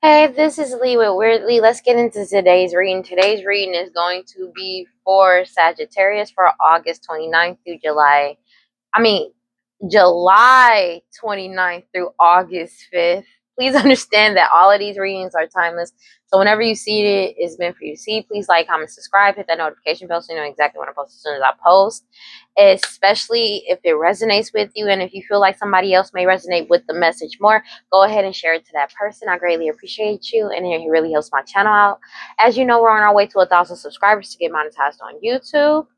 Hey, this is Lee with WeirdLee. Let's get into today's reading. Today's reading is going to be for Sagittarius for August 29th through July 29th through August 5th. Please understand that all of these readings are timeless. So whenever you see it, it's meant for you to see. Please like, comment, subscribe, hit that notification bell so you know exactly when I post as soon as I post. Especially if it resonates with you and if you feel like somebody else may resonate with the message more, go ahead and share it to that person. I greatly appreciate you and it really helps my channel out. As you know, we're on our way to 1,000 subscribers to get monetized on YouTube.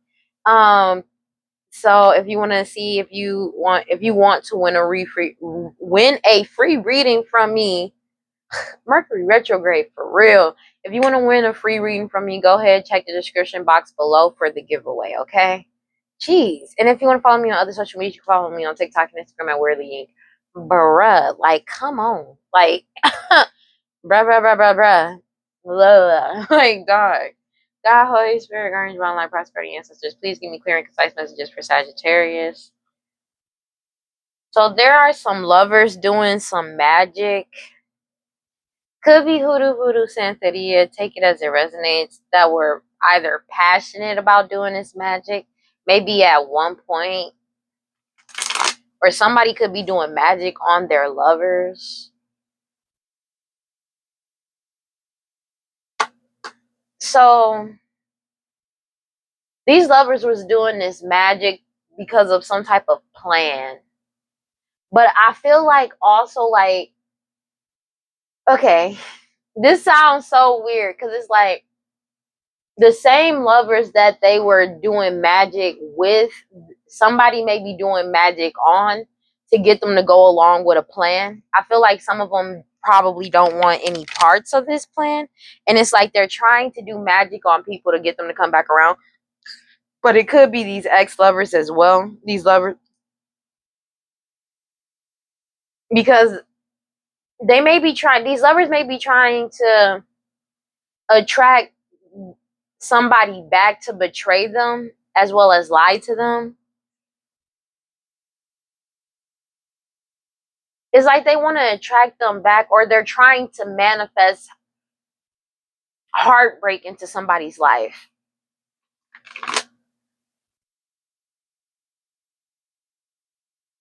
So if you want to see if you want to win a free reading from me, Mercury retrograde for real. If you want to win a free reading from me, go ahead, check the description box below for the giveaway, okay? Jeez. And if you want to follow me on other social media, you can follow me on TikTok and Instagram at WeirdLee. Bruh, like, come on. Like, bruh. Blah. Like, God. God, Holy Spirit, guardians, divine light, prosperity, ancestors, please give me clear and concise messages for Sagittarius. So there are some lovers doing some magic. Could be hoodoo, Santeria. Take it as it resonates. That were either passionate about doing this magic, maybe at one point, or somebody could be doing magic on their lovers. So these lovers was doing this magic because of some type of plan. But I feel like also like, okay, this sounds so weird because it's like the same lovers that they were doing magic with, somebody may be doing magic on to get them to go along with a plan. I feel like some of them probably don't want any parts of this plan. And it's like they're trying to do magic on people to get them to come back around. But it could be these ex-lovers as well. These lovers. Because these lovers may be trying to attract somebody back to betray them as well as lie to them. It's like they want to attract them back, or they're trying to manifest heartbreak into somebody's life.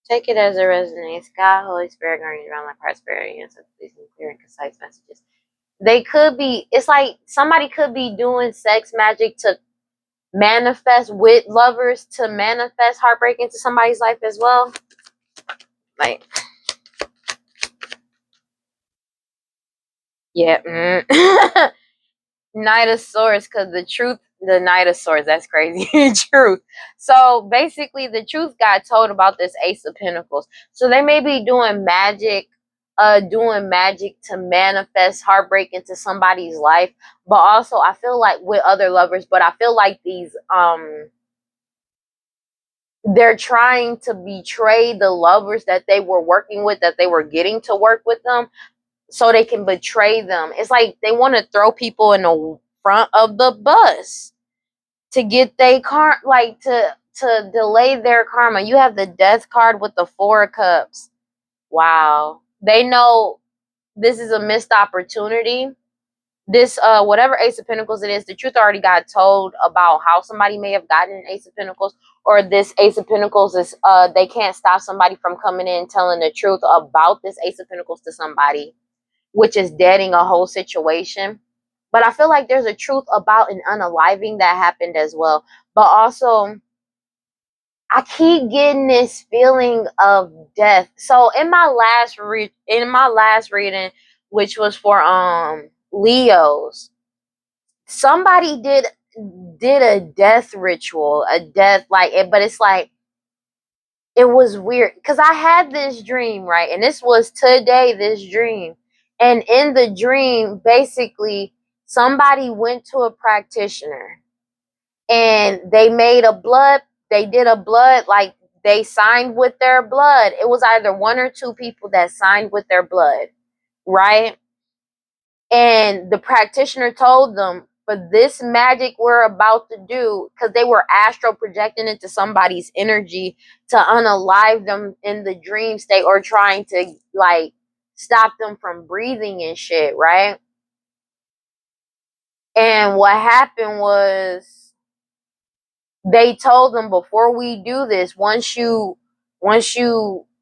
Take it as it resonates. God, Holy Spirit, guardians, around like prosperity, and so please clear and concise messages. They could be, it's like somebody could be doing sex magic to manifest with lovers, to manifest heartbreak into somebody's life as well. Like, yeah. Knight of Swords, because the Knight of Swords, that's crazy. Truth. So basically, the truth got told about this Ace of Pentacles. So they may be doing magic to manifest heartbreak into somebody's life. But also, I feel like with other lovers, but I feel like these, they're trying to betray the lovers that they were working with, that they were getting to work with them, so they can betray them. It's like they want to throw people in the front of the bus to get to delay their karma. You have the Death card with the Four of Cups. Wow. They know this is a missed opportunity. This whatever Ace of Pentacles it is, the truth already got told about how somebody may have gotten an Ace of Pentacles, or this Ace of Pentacles is they can't stop somebody from coming in telling the truth about this Ace of Pentacles to somebody, which is deading a whole situation. But I feel like there's a truth about an unaliving that happened as well. But also, I keep getting this feeling of death. So in my last reading, which was for Leos, somebody did a death ritual, a death like it, but it's like it was weird because I had this dream, right? And this was today, this dream. And in the dream, basically, somebody went to a practitioner and they did a blood, like they signed with their blood. It was either one or two people that signed with their blood, right? And the practitioner told them, for this magic we're about to do, because they were astral projecting into somebody's energy to unalive them in the dream state, or trying to like stop them from breathing and shit, right? And what happened was they told them, before we do this, once you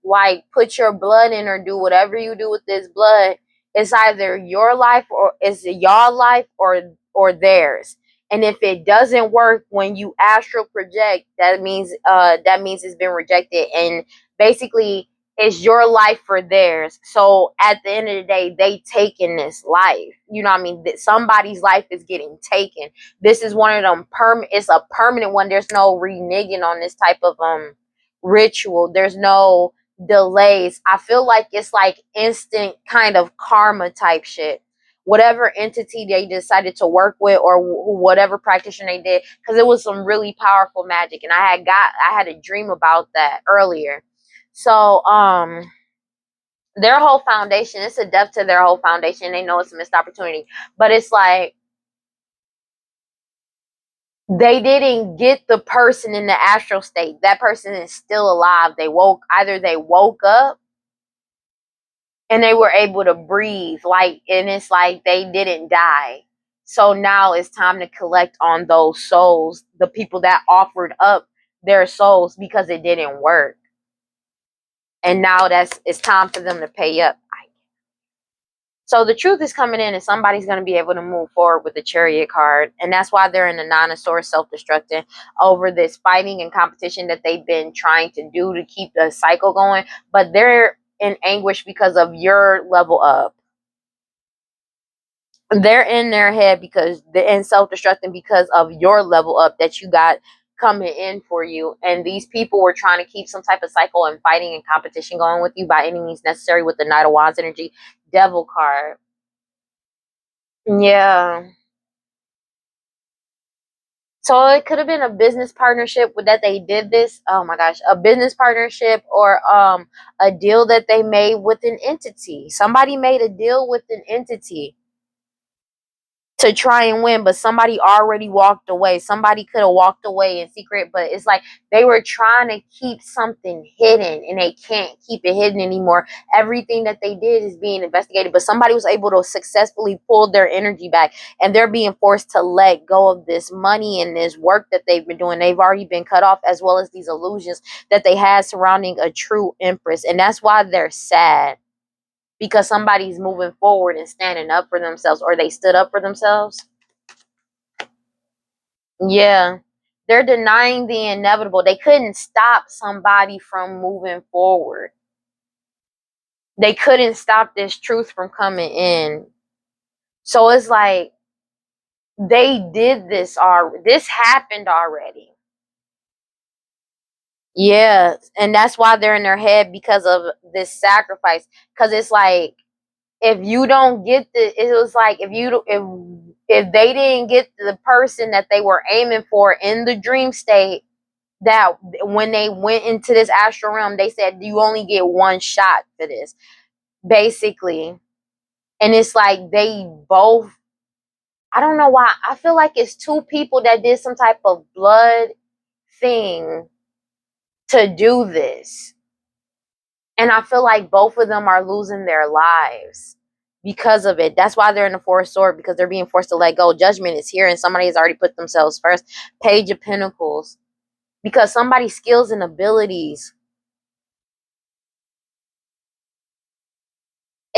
like put your blood in or do whatever you do with this blood, it's either your life or it's your life or theirs. And if it doesn't work when you astral project, that means it's been rejected, and basically it's your life for theirs. So at the end of the day, they taking this life. You know what I mean? That somebody's life is getting taken. This is one of them it's a permanent one. There's no reneging on this type of ritual. There's no delays. I feel like it's like instant kind of karma type shit. Whatever entity they decided to work with, or whatever practitioner they did, because it was some really powerful magic, and I had a dream about that earlier. So their whole foundation, it's a death to their whole foundation. They know it's a missed opportunity, but it's like they didn't get the person in the astral state. That person is still alive. Either they woke up and they were able to breathe, and it's like they didn't die. So now it's time to collect on those souls, the people that offered up their souls because it didn't work. And now it's time for them to pay up. So the truth is coming in, and somebody's going to be able to move forward with the Chariot card. And that's why they're in the Nine of Swords, self-destructing over this fighting and competition that they've been trying to do to keep the cycle going. But they're in anguish because of your level up. They're in their head because they're in self-destructing because of your level up that you got coming in for you. And these people were trying to keep some type of cycle and fighting and competition going with you by any means necessary with the Knight of Wands energy, Devil card. Yeah. So it could have been a business partnership with that they did this. Oh my gosh, a business partnership, or a deal that they made with an entity. Somebody made a deal with an entity to try and win, but somebody already walked away. Somebody could have walked away in secret, but it's like they were trying to keep something hidden, and they can't keep it hidden anymore. Everything that they did is being investigated, but somebody was able to successfully pull their energy back, and they're being forced to let go of this money and this work that they've been doing. They've already been cut off, as well as these illusions that they had surrounding a true empress, and that's why they're sad. Because somebody's moving forward and standing up for themselves, or they stood up for themselves. Yeah. They're denying the inevitable. They couldn't stop somebody from moving forward. They couldn't stop this truth from coming in. So it's like they did this already. This happened already. Yeah. And that's why they're in their head, because of this sacrifice. Because it's like, if you don't get it was like if they didn't get the person that they were aiming for in the dream state, that when they went into this astral realm, they said you only get one shot for this, basically. And it's like they both, I don't know why, I feel like it's two people that did some type of blood thing to do this. And I feel like both of them are losing their lives because of it. That's why they're in the Four of Swords, because they're being forced to let go. Judgment is here, and somebody has already put themselves first. Page of Pentacles, because somebody's skills and abilities,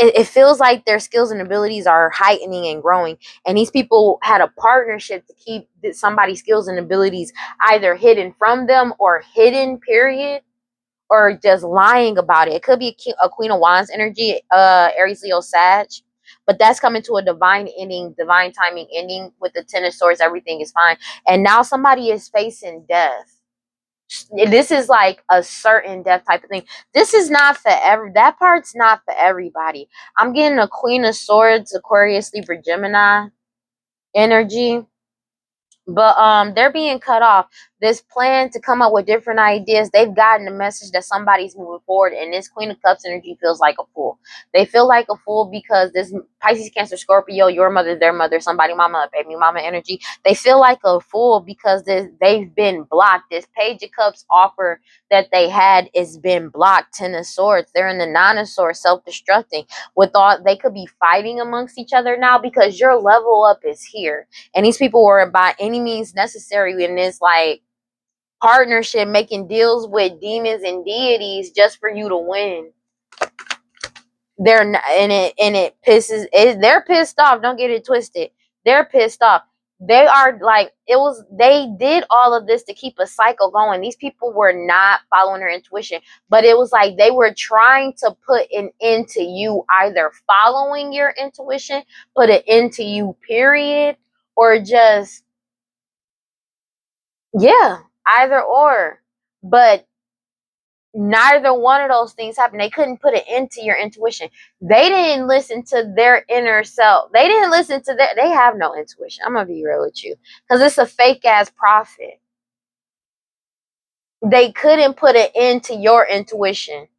it feels like their skills and abilities are heightening and growing. And these people had a partnership to keep somebody's skills and abilities either hidden from them, or hidden, period, or just lying about it. It could be a Queen of Wands energy, Aries, Leo, Sag, but that's coming to a divine ending, divine timing ending with the Ten of Swords. Everything is fine, and now somebody is facing death. This is like a certain death type of thing. This is not for that part's not for everybody. I'm getting a Queen of Swords, Aquarius, Libra, Gemini energy. But they're being cut off. This plan to come up with different ideas, they've gotten the message that somebody's moving forward, and this Queen of Cups energy feels like a fool. They feel like a fool because this Pisces, Cancer, Scorpio, your mother, their mother, somebody mama, baby mama energy, they feel like a fool because they've been blocked. This Page of Cups offer that they had is been blocked. Ten of Swords, they're in the Nine of Swords, self-destructing. With all, they could be fighting amongst each other now because your level up is here. And these people were by any means necessary in this like partnership, making deals with demons and deities just for you to win. They're not, and it pisses it, they're pissed off. Don't get it twisted. They're pissed off. They are like, it was, they did all of this to keep a cycle going. These people were not following their intuition, but it was like they were trying to put an end to you, either following your intuition, put an end to you, period, or just, yeah, either or. But neither one of those things happened. They couldn't put an end to your intuition. They didn't listen to their inner self. They didn't listen to that. They have no intuition. I'm gonna be real with you, because it's a fake ass prophet. They couldn't put an end to your intuition.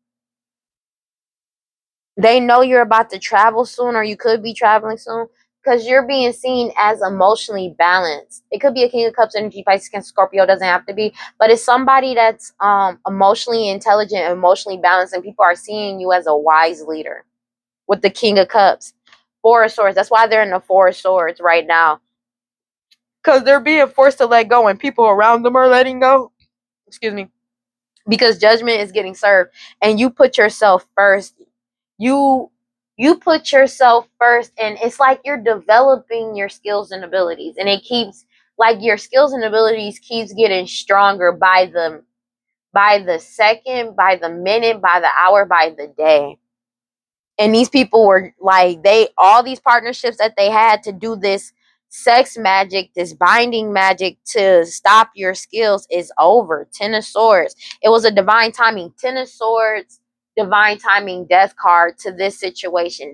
They know you're about to travel soon, or you could be traveling soon, because you're being seen as emotionally balanced. It could be a King of Cups energy, Pisces, Cancer, Scorpio, doesn't have to be, but it's somebody that's emotionally intelligent, emotionally balanced, and people are seeing you as a wise leader. With the King of Cups, Four of Swords, that's why they're in the Four of Swords right now, because they're being forced to let go, and people around them are letting go. Excuse me. Because judgment is getting served, and you put yourself first. You put yourself first, and it's like you're developing your skills and abilities, and it keeps, like, your skills and abilities keeps getting stronger by the second, by the minute, by the hour, by the day. And these people were like, they, all these partnerships that they had to do this sex magic, this binding magic to stop your skills is over. Ten of Swords, it was a divine timing. Ten of Swords, divine timing, death card to this situation.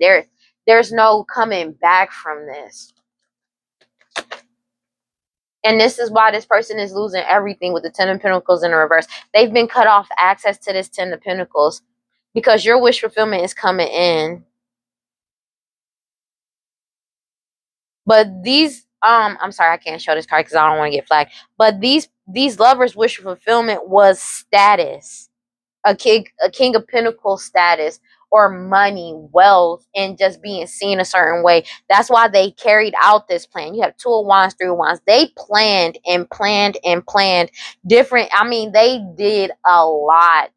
There's no coming back from this. And this is why this person is losing everything with the Ten of Pentacles in the reverse. They've been cut off access to this Ten of Pentacles because your wish fulfillment is coming in. But these, I'm sorry, I can't show this card because I don't want to get flagged. But these lovers' wish fulfillment was status, a king of pentacles status, or money, wealth, and just being seen a certain way. That's why they carried out this plan. You have Two of Wands, Three of Wands. They planned and planned and planned different. I mean, they did a lot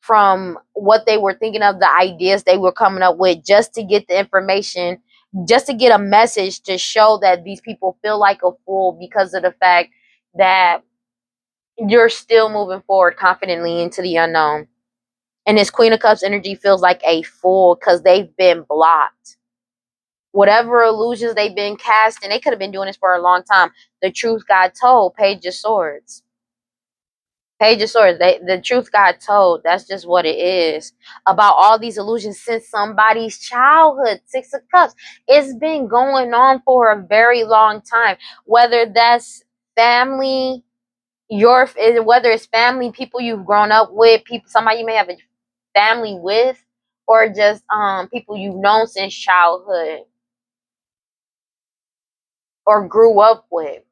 from what they were thinking of, the ideas they were coming up with, just to get the information, just to get a message to show that these people feel like a fool because of the fact that you're still moving forward confidently into the unknown. And this Queen of Cups energy feels like a fool because they've been blocked. Whatever illusions they've been cast, and they could have been doing this for a long time. The truth got told. Page of Swords. Page of Swords, the truth got told. That's just what it is. About all these illusions since somebody's childhood. Six of Cups. It's been going on for a very long time. Whether that's family, whether it's family, people you've grown up with, people, somebody you may have a family with, or just people you've known since childhood or grew up with.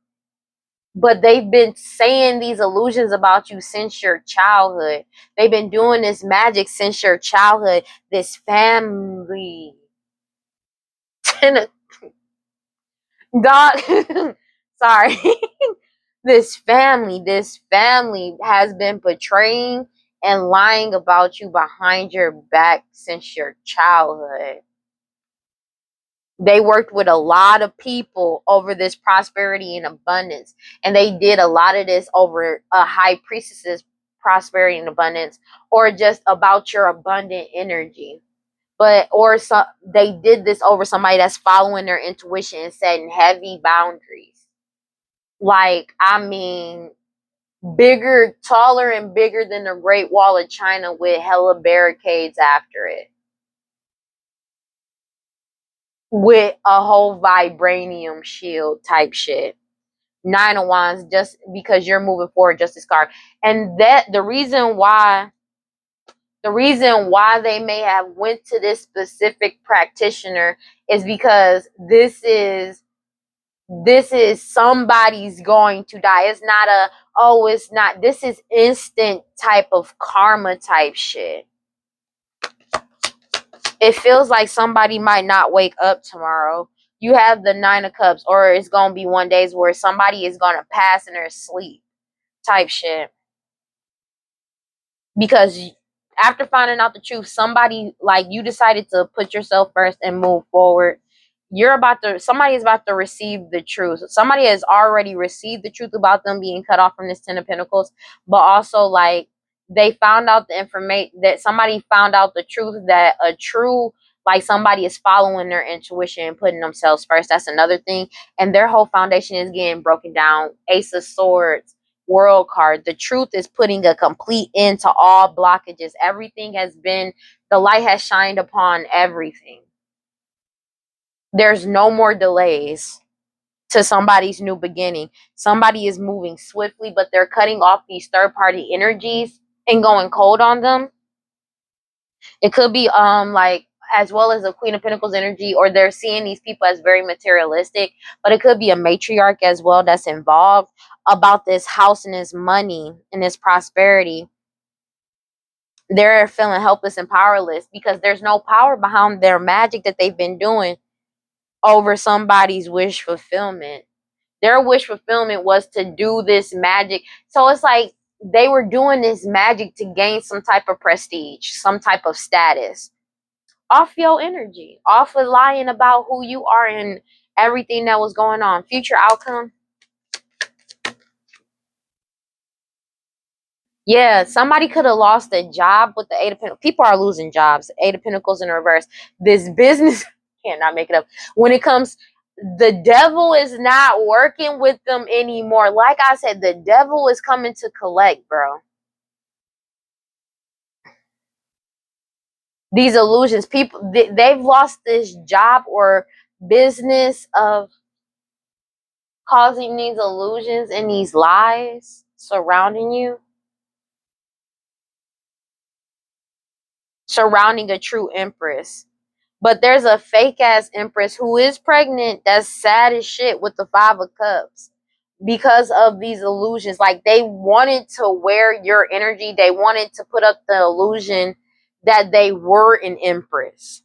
But they've been saying these illusions about you since your childhood. They've been doing this magic since your childhood. This family. Dog. Sorry. This family has been betraying and lying about you behind your back since your childhood. They worked with a lot of people over this prosperity and abundance. And they did a lot of this over a high priestess's prosperity and abundance, or just about your abundant energy. But, or they did this over somebody that's following their intuition and setting heavy boundaries. Like, I mean, bigger, taller and bigger than the Great Wall of China with hella barricades after it. With a whole vibranium shield type shit. Nine of Wands, just because you're moving forward, Justice card. And that the reason why The reason why they may have went to this specific practitioner is because this is somebody's going to die. It's not a, oh, it's not, this is instant type of karma type shit. It feels like somebody might not wake up tomorrow. You have the 9 of Cups, or it's going to be one days where somebody is going to pass in their sleep type shit. Because after finding out the truth, somebody, like, you decided to put yourself first and move forward. Somebody is about to receive the truth. Somebody has already received the truth about them being cut off from this 10 of Pentacles, but also, like, they found out the information, that somebody found out the truth, that a true, like, somebody is following their intuition and putting themselves first. That's another thing. And their whole foundation is getting broken down. Ace of Swords, World card. The truth is putting a complete end to all blockages. Everything has been, the light has shined upon everything. There's no more delays to somebody's new beginning. Somebody is moving swiftly, but they're cutting off these third-party energies and going cold on them. It could be like, as well as a Queen of Pentacles energy, or they're seeing these people as very materialistic, but it could be a matriarch as well that's involved about this house and this money and this prosperity. They're feeling helpless and powerless because there's no power behind their magic that they've been doing over somebody's wish fulfillment. Their wish fulfillment was to do this magic. So it's like they were doing this magic to gain some type of prestige, some type of status off your energy, off of lying about who you are and everything that was going on. Future outcome. Yeah, somebody could have lost a job with the 8 of Pentacles. People are losing jobs. 8 of Pentacles in reverse. This business, cannot make it up. When it comes, the devil is not working with them anymore. Like I said, the devil is coming to collect, bro. These illusions, people, they've lost this job or business of causing these illusions and these lies surrounding you. Surrounding a true empress. But there's a fake ass empress who is pregnant that's sad as shit with the 5 of Cups because of these illusions. Like, they wanted to wear your energy. They wanted to put up the illusion that they were an empress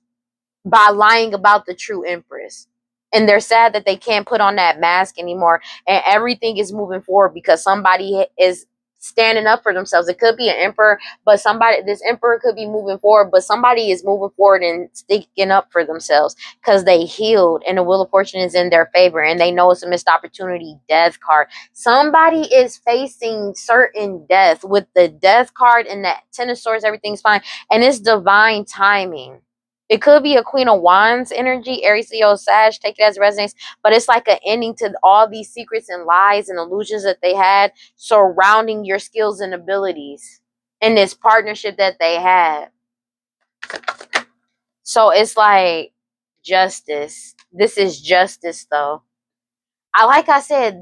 by lying about the true empress. And they're sad that they can't put on that mask anymore. And everything is moving forward because somebody is standing up for themselves. It could be an emperor, but this emperor could be moving forward, but somebody is moving forward and sticking up for themselves because they healed and the Wheel of Fortune is in their favor and they know it's a missed opportunity. Death card. Somebody is facing certain death with the Death card and that 10 of Swords. Everything's fine. And it's divine timing. It could be a Queen of Wands energy, Aries, Leo, Sag, take it as resonates, but it's like an ending to all these secrets and lies and illusions that they had surrounding your skills and abilities in this partnership that they had. So it's like justice. This is justice, though. Like I said,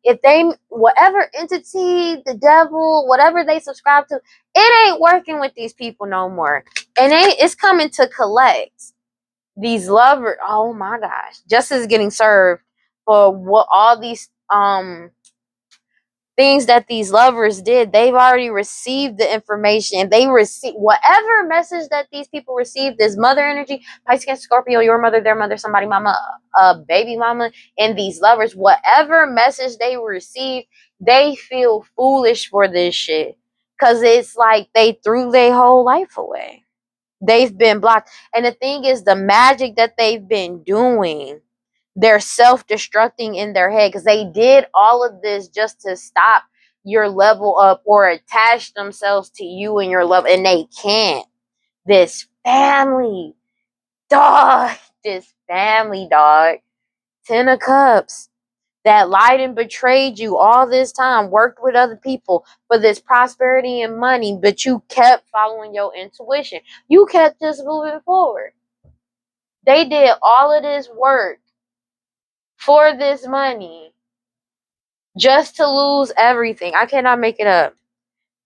if they, whatever entity, the devil, whatever they subscribe to, it ain't working with these people no more. And it's coming to collect. These lovers, oh my gosh, justice is getting served for what all these things that these lovers did. They've already received the information. They receive whatever message that these people received. This mother energy, Pisces, Cancer, Scorpio, your mother, their mother, somebody mama, baby mama, and these lovers, whatever message they receive, they feel foolish for this shit because it's like they threw their whole life away. They've been blocked. And the thing is, the magic that they've been doing, they're self-destructing in their head because they did all of this just to stop your level up or attach themselves to you and your love. And they can't. This family, dog. This family, dog. 10 of Cups. That lied and betrayed you all this time, worked with other people for this prosperity and money, but you kept following your intuition. You kept just moving forward. They did all of this work for this money just to lose everything. I cannot make it up.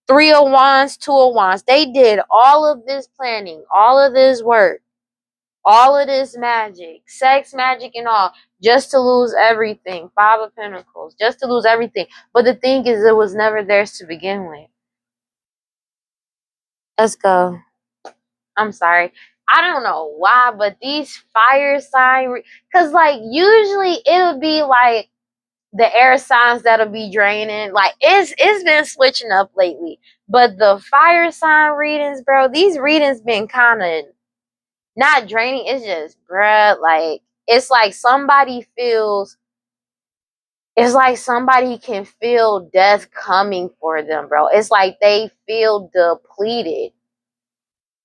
Three of Wands, Two of Wands. They did all of this planning, all of this work, all of this magic, sex magic and all, just to lose everything. Five of Pentacles, just to lose everything. But the thing is, it was never theirs to begin with. Let's go. I'm sorry. I don't know why, but these fire sign, because like usually it would be like the air signs that'll be draining. Like it's been switching up lately. But the fire sign readings, bro, these readings been kind of not draining. It's just, bruh, like it's like somebody feels. It's like somebody can feel death coming for them, bro. It's like they feel depleted.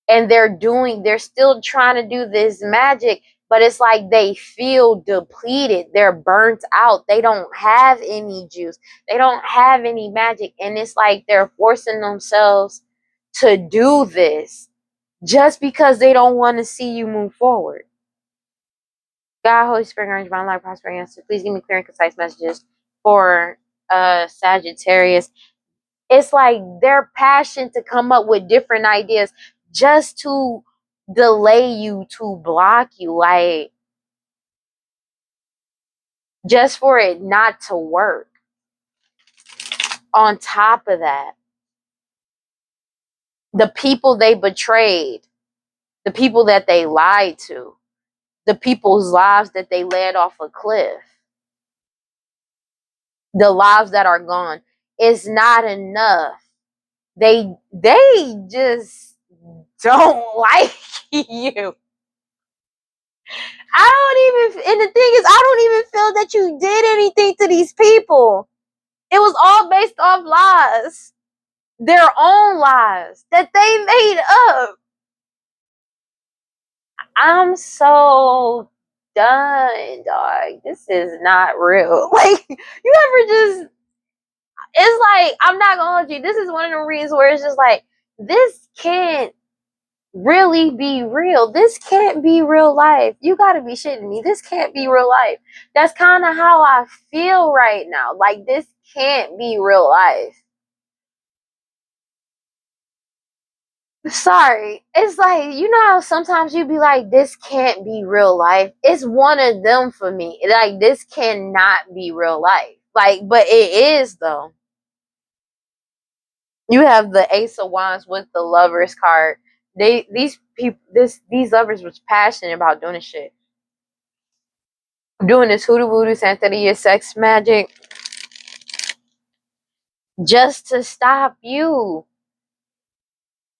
And they're still trying to do this magic, but it's like they feel depleted. They're burnt out. They don't have any juice. They don't have any magic. And it's like they're forcing themselves to do this just because they don't want to see you move forward. God, Holy Spirit, orange, divine light, prospering answer. Please give me clear and concise messages for Sagittarius. It's like their passion to come up with different ideas just to delay you, to block you, like just for it not to work. On top of that, the people they betrayed, the people that they lied to, the people's lives that they led off a cliff, the lives that are gone, is not enough. They just don't like you. I don't even, and the thing is, I don't even feel that you did anything to these people. It was all based off lies. Their own lies that they made up. I'm so done, dog. This is not real. Like, you ever just, it's like, I'm not gonna hold you. This is one of the reasons where it's just like, this can't really be real. This can't be real life. You gotta be shitting me. This can't be real life. That's kind of how I feel right now. Like, this can't be real life. Sorry. It's like, you know how sometimes you be like, this can't be real life. It's one of them for me. Like, this cannot be real life. Like, but it is though. You have the Ace of Wands with the Lovers card. These lovers was passionate about doing this shit. Doing this hoodoo voodoo Santeria sex magic just to stop you.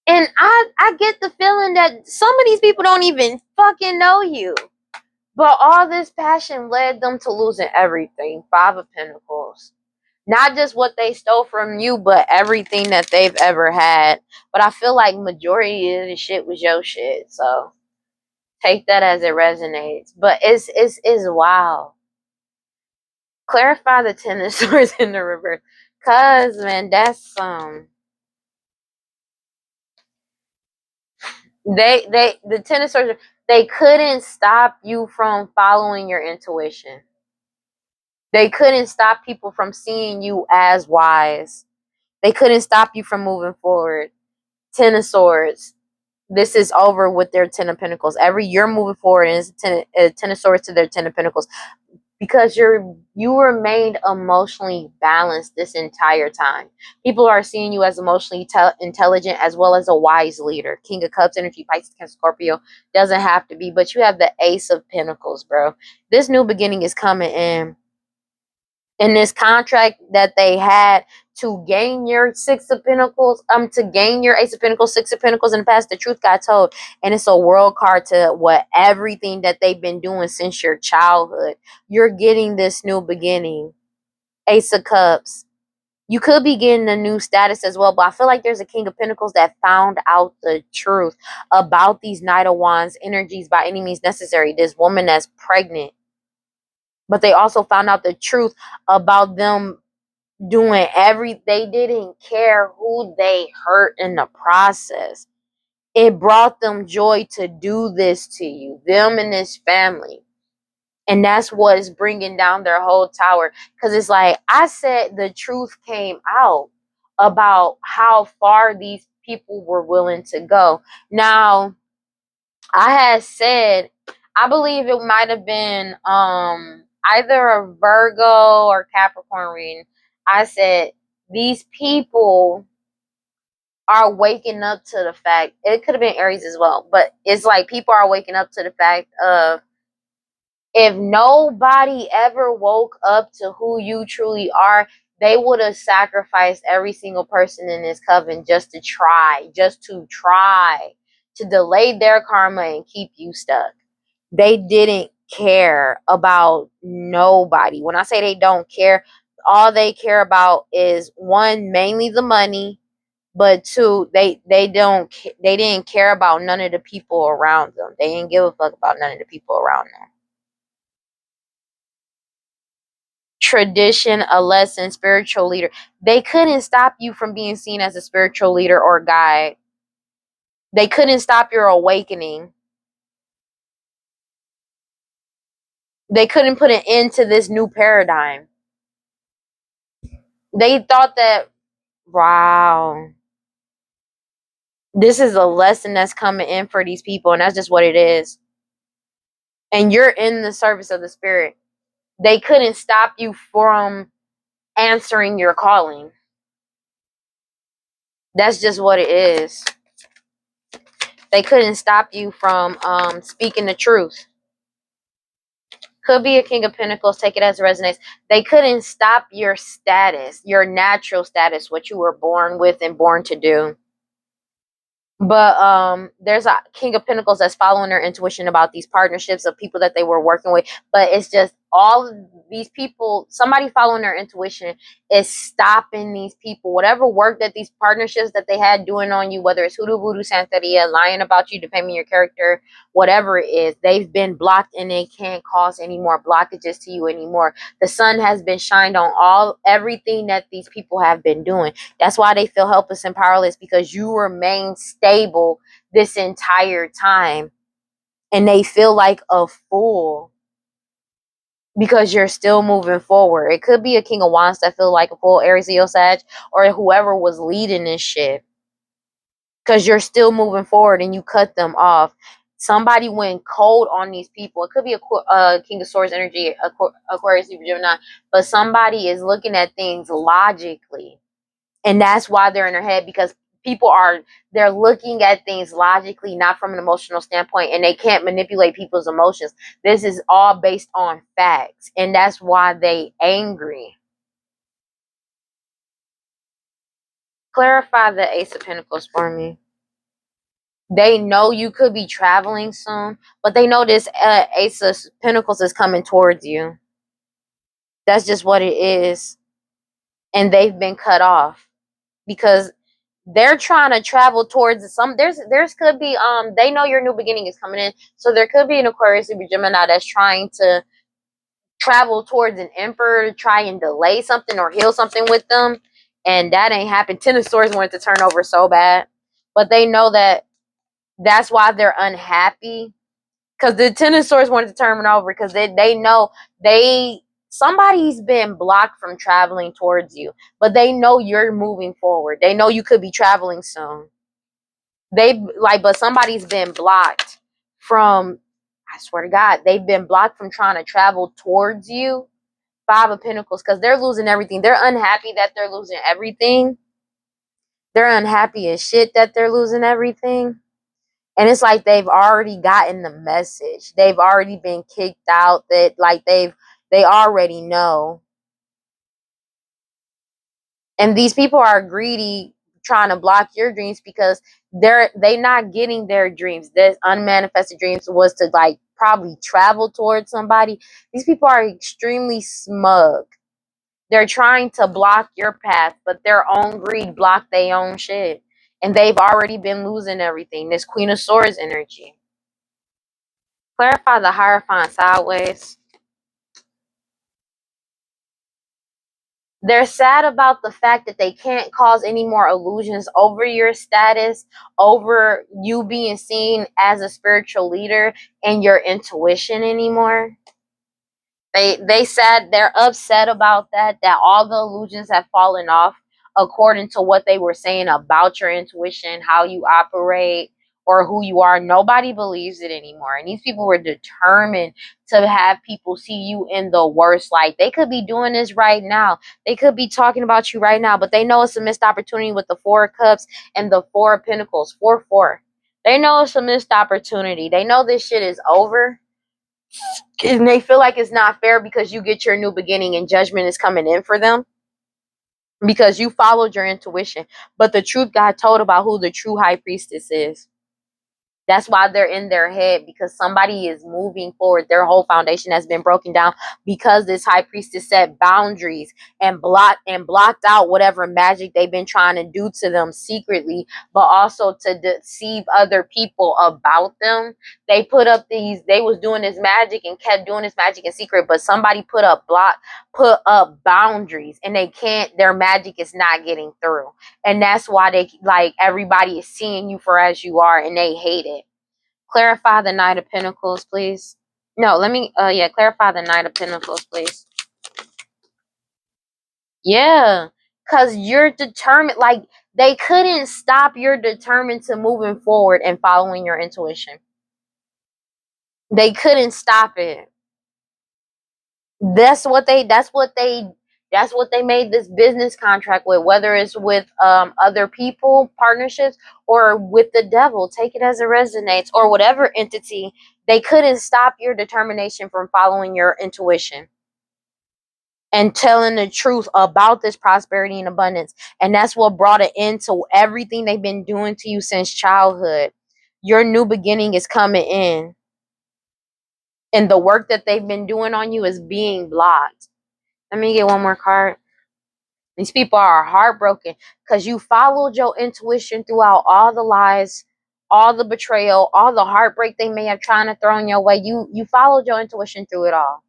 And I get the feeling that some of these people don't even fucking know you. But all this passion led them to losing everything. Five of Pentacles. Not just what they stole from you, but everything that they've ever had. But I feel like majority of the shit was your shit. So take that as it resonates. But it's wild. Clarify the Ten of Swords in the reverse. Cause man, that's the Ten of Swords, they couldn't stop you from following your intuition. They couldn't stop people from seeing you as wise. They couldn't stop you from moving forward. Ten of Swords. This is over with their Ten of Pentacles. You're moving forward, and it's Ten of Swords to their Ten of Pentacles. Because you remained emotionally balanced this entire time. People are seeing you as emotionally intelligent as well as a wise leader. King of Cups energy, Pisces, Cancer, Scorpio. Doesn't have to be, but you have the Ace of Pentacles, bro. This new beginning is coming in. In this contract that they had to gain your Six of Pentacles, to gain your Ace of Pentacles, Six of Pentacles in the past, the truth got told. And it's a world card to what everything that they've been doing since your childhood. You're getting this new beginning. Ace of Cups. You could be getting a new status as well, but I feel like there's a King of Pentacles that found out the truth about these Knight of Wands energies by any means necessary. This woman that's pregnant. But they also found out the truth about them doing they didn't care who they hurt in the process. It brought them joy to do this to you, them and this family. And that's what is bringing down their whole tower. Because it's like, I said the truth came out. about how far these people were willing to go. Now, I had said, I believe it might have been either a Virgo or Capricorn reading. I said, these people are waking up to the fact, it could have been Aries as well, but it's like people are waking up to the fact of, if nobody ever woke up to who you truly are, they would have sacrificed every single person in this coven just to try to delay their karma and keep you stuck. They didn't care about nobody. When I say they don't care, all they care about is, one, mainly the money, but two, they didn't care about none of the people around them. They didn't give a fuck about none of the people around them. Tradition, a lesson, spiritual leader. They couldn't stop you from being seen as a spiritual leader or guide. They couldn't stop your awakening. They couldn't put an end to this new paradigm. They thought that, wow, this is a lesson that's coming in for these people, and that's just what it is. And you're in the service of the spirit. They couldn't stop you from answering your calling. That's just what it is. They couldn't stop you from speaking the truth. Could be a King of Pentacles, take it as it resonates. They couldn't stop your status, your natural status, what you were born with and born to do. But there's a King of Pentacles that's following their intuition about these partnerships of people that they were working with. But it's just all of these people, somebody following their intuition is stopping these people. Whatever work that these partnerships that they had doing on you, whether it's hoodoo, voodoo, santeria, lying about you, defaming your character, whatever it is, they've been blocked and they can't cause any more blockages to you anymore. The sun has been shined on everything that these people have been doing. That's why they feel helpless and powerless, because you remain stable this entire time and they feel like a fool because you're still moving forward. It could be a King of Wands that feel like a fool, Aries, Leo, Sag, or whoever was leading this shit, because you're still moving forward and you cut them off. Somebody went cold on these people. It could be a King of Swords energy, Aquarius, Libra, Gemini, but somebody is looking at things logically. And that's why they're in their head, because they're looking at things logically, not from an emotional standpoint, and they can't manipulate people's emotions. This is all based on facts, and that's why they angry. Clarify the Ace of Pentacles for me. They know you could be traveling soon, but they know this Ace of Pentacles is coming towards you. That's just what it is. And they've been cut off because they're trying to travel towards there's could be they know your new beginning is coming in, so there could be an Aquarius or Gemini that's trying to travel towards an emperor to try and delay something or heal something with them, and that ain't happened. Ten of Swords wanted to turn over so bad, but they know that's why they're unhappy, because the Ten of Swords wanted to turn over because they know somebody's been blocked from traveling towards you, but they know you're moving forward. They know you could be traveling soon. But somebody's been blocked from, I swear to God, they've been blocked from trying to travel towards you. Five of Pentacles, because they're losing everything. They're unhappy that they're losing everything. They're unhappy as shit that they're losing everything. And it's like they've already gotten the message. They've already been kicked out. They already know. And these people are greedy, trying to block your dreams because they not getting their dreams. Their unmanifested dreams was to like probably travel towards somebody. These people are extremely smug. They're trying to block your path, but their own greed blocked their own shit. And they've already been losing everything. This Queen of Swords energy. Clarify the Hierophant sideways. They're sad about the fact that they can't cause any more illusions over your status, over you being seen as a spiritual leader and your intuition anymore. They're upset about that all the illusions have fallen off according to what they were saying about your intuition, how you operate, or who you are. Nobody believes it anymore. And these people were determined to have people see you in the worst light. They could be doing this right now. They could be talking about you right now, but they know it's a missed opportunity with the Four of Cups and the Four of Pentacles. 4-4. They know it's a missed opportunity. They know this shit is over. And they feel like it's not fair because you get your new beginning and judgment is coming in for them because you followed your intuition. But the truth got told about who the true high priestess is. That's why they're in their head, because somebody is moving forward. Their whole foundation has been broken down because this high priestess set boundaries and blocked out whatever magic they've been trying to do to them secretly, but also to deceive other people about them. They was doing this magic and kept doing this magic in secret, but somebody put up boundaries, and their magic is not getting through. And that's why everybody is seeing you for as you are, and they hate it. Clarify the Knight of Pentacles, please. No, clarify the Knight of Pentacles, please. Yeah, because you're determined. They couldn't stop you're determined to moving forward and following your intuition. They couldn't stop it. That's what they made this business contract with, whether it's with other people, partnerships, or with the devil. Take it as it resonates, or whatever entity. They couldn't stop your determination from following your intuition and telling the truth about this prosperity and abundance. And that's what brought it into everything they've been doing to you since childhood. Your new beginning is coming in, and the work that they've been doing on you is being blocked. Let me get one more card. These people are heartbroken because you followed your intuition throughout all the lies, all the betrayal, all the heartbreak they may have trying to throw in your way. You followed your intuition through it all.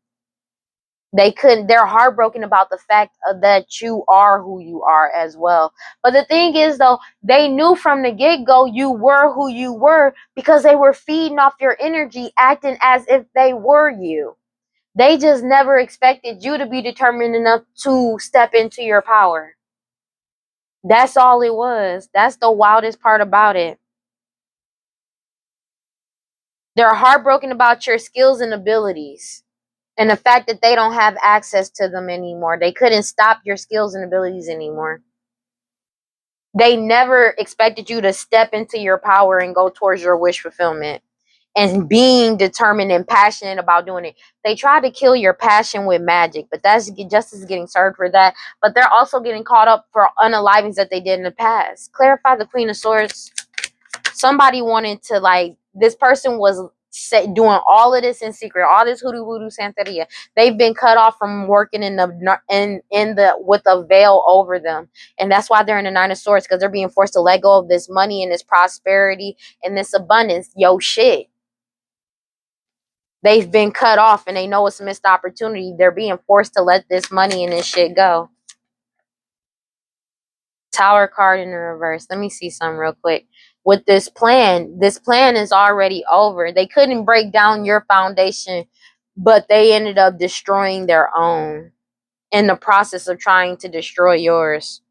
They're heartbroken about the fact that you are who you are as well. But the thing is, though, they knew from the get-go you were who you were because they were feeding off your energy, acting as if they were you. They just never expected you to be determined enough to step into your power. That's all it was. That's the wildest part about it. They're heartbroken about your skills and abilities and the fact that they don't have access to them anymore. They couldn't stop your skills and abilities anymore. They never expected you to step into your power and go towards your wish fulfillment and being determined and passionate about doing it. They tried to kill your passion with magic, but that's justice getting served for that. But they're also getting caught up for unalivings that they did in the past. Clarify the Queen of Swords. Somebody wanted to, this person was doing all of this in secret, all this hoodoo santeria. They've been cut off from working with a veil over them, and that's why they're in the Nine of Swords, because they're being forced to let go of this money and this prosperity and this abundance. Shit. They've been cut off and they know it's a missed opportunity. They're being forced to let this money and this shit go. Tower card in the reverse. Let me see something real quick. With this plan is already over. They couldn't break down your foundation, but they ended up destroying their own in the process of trying to destroy yours.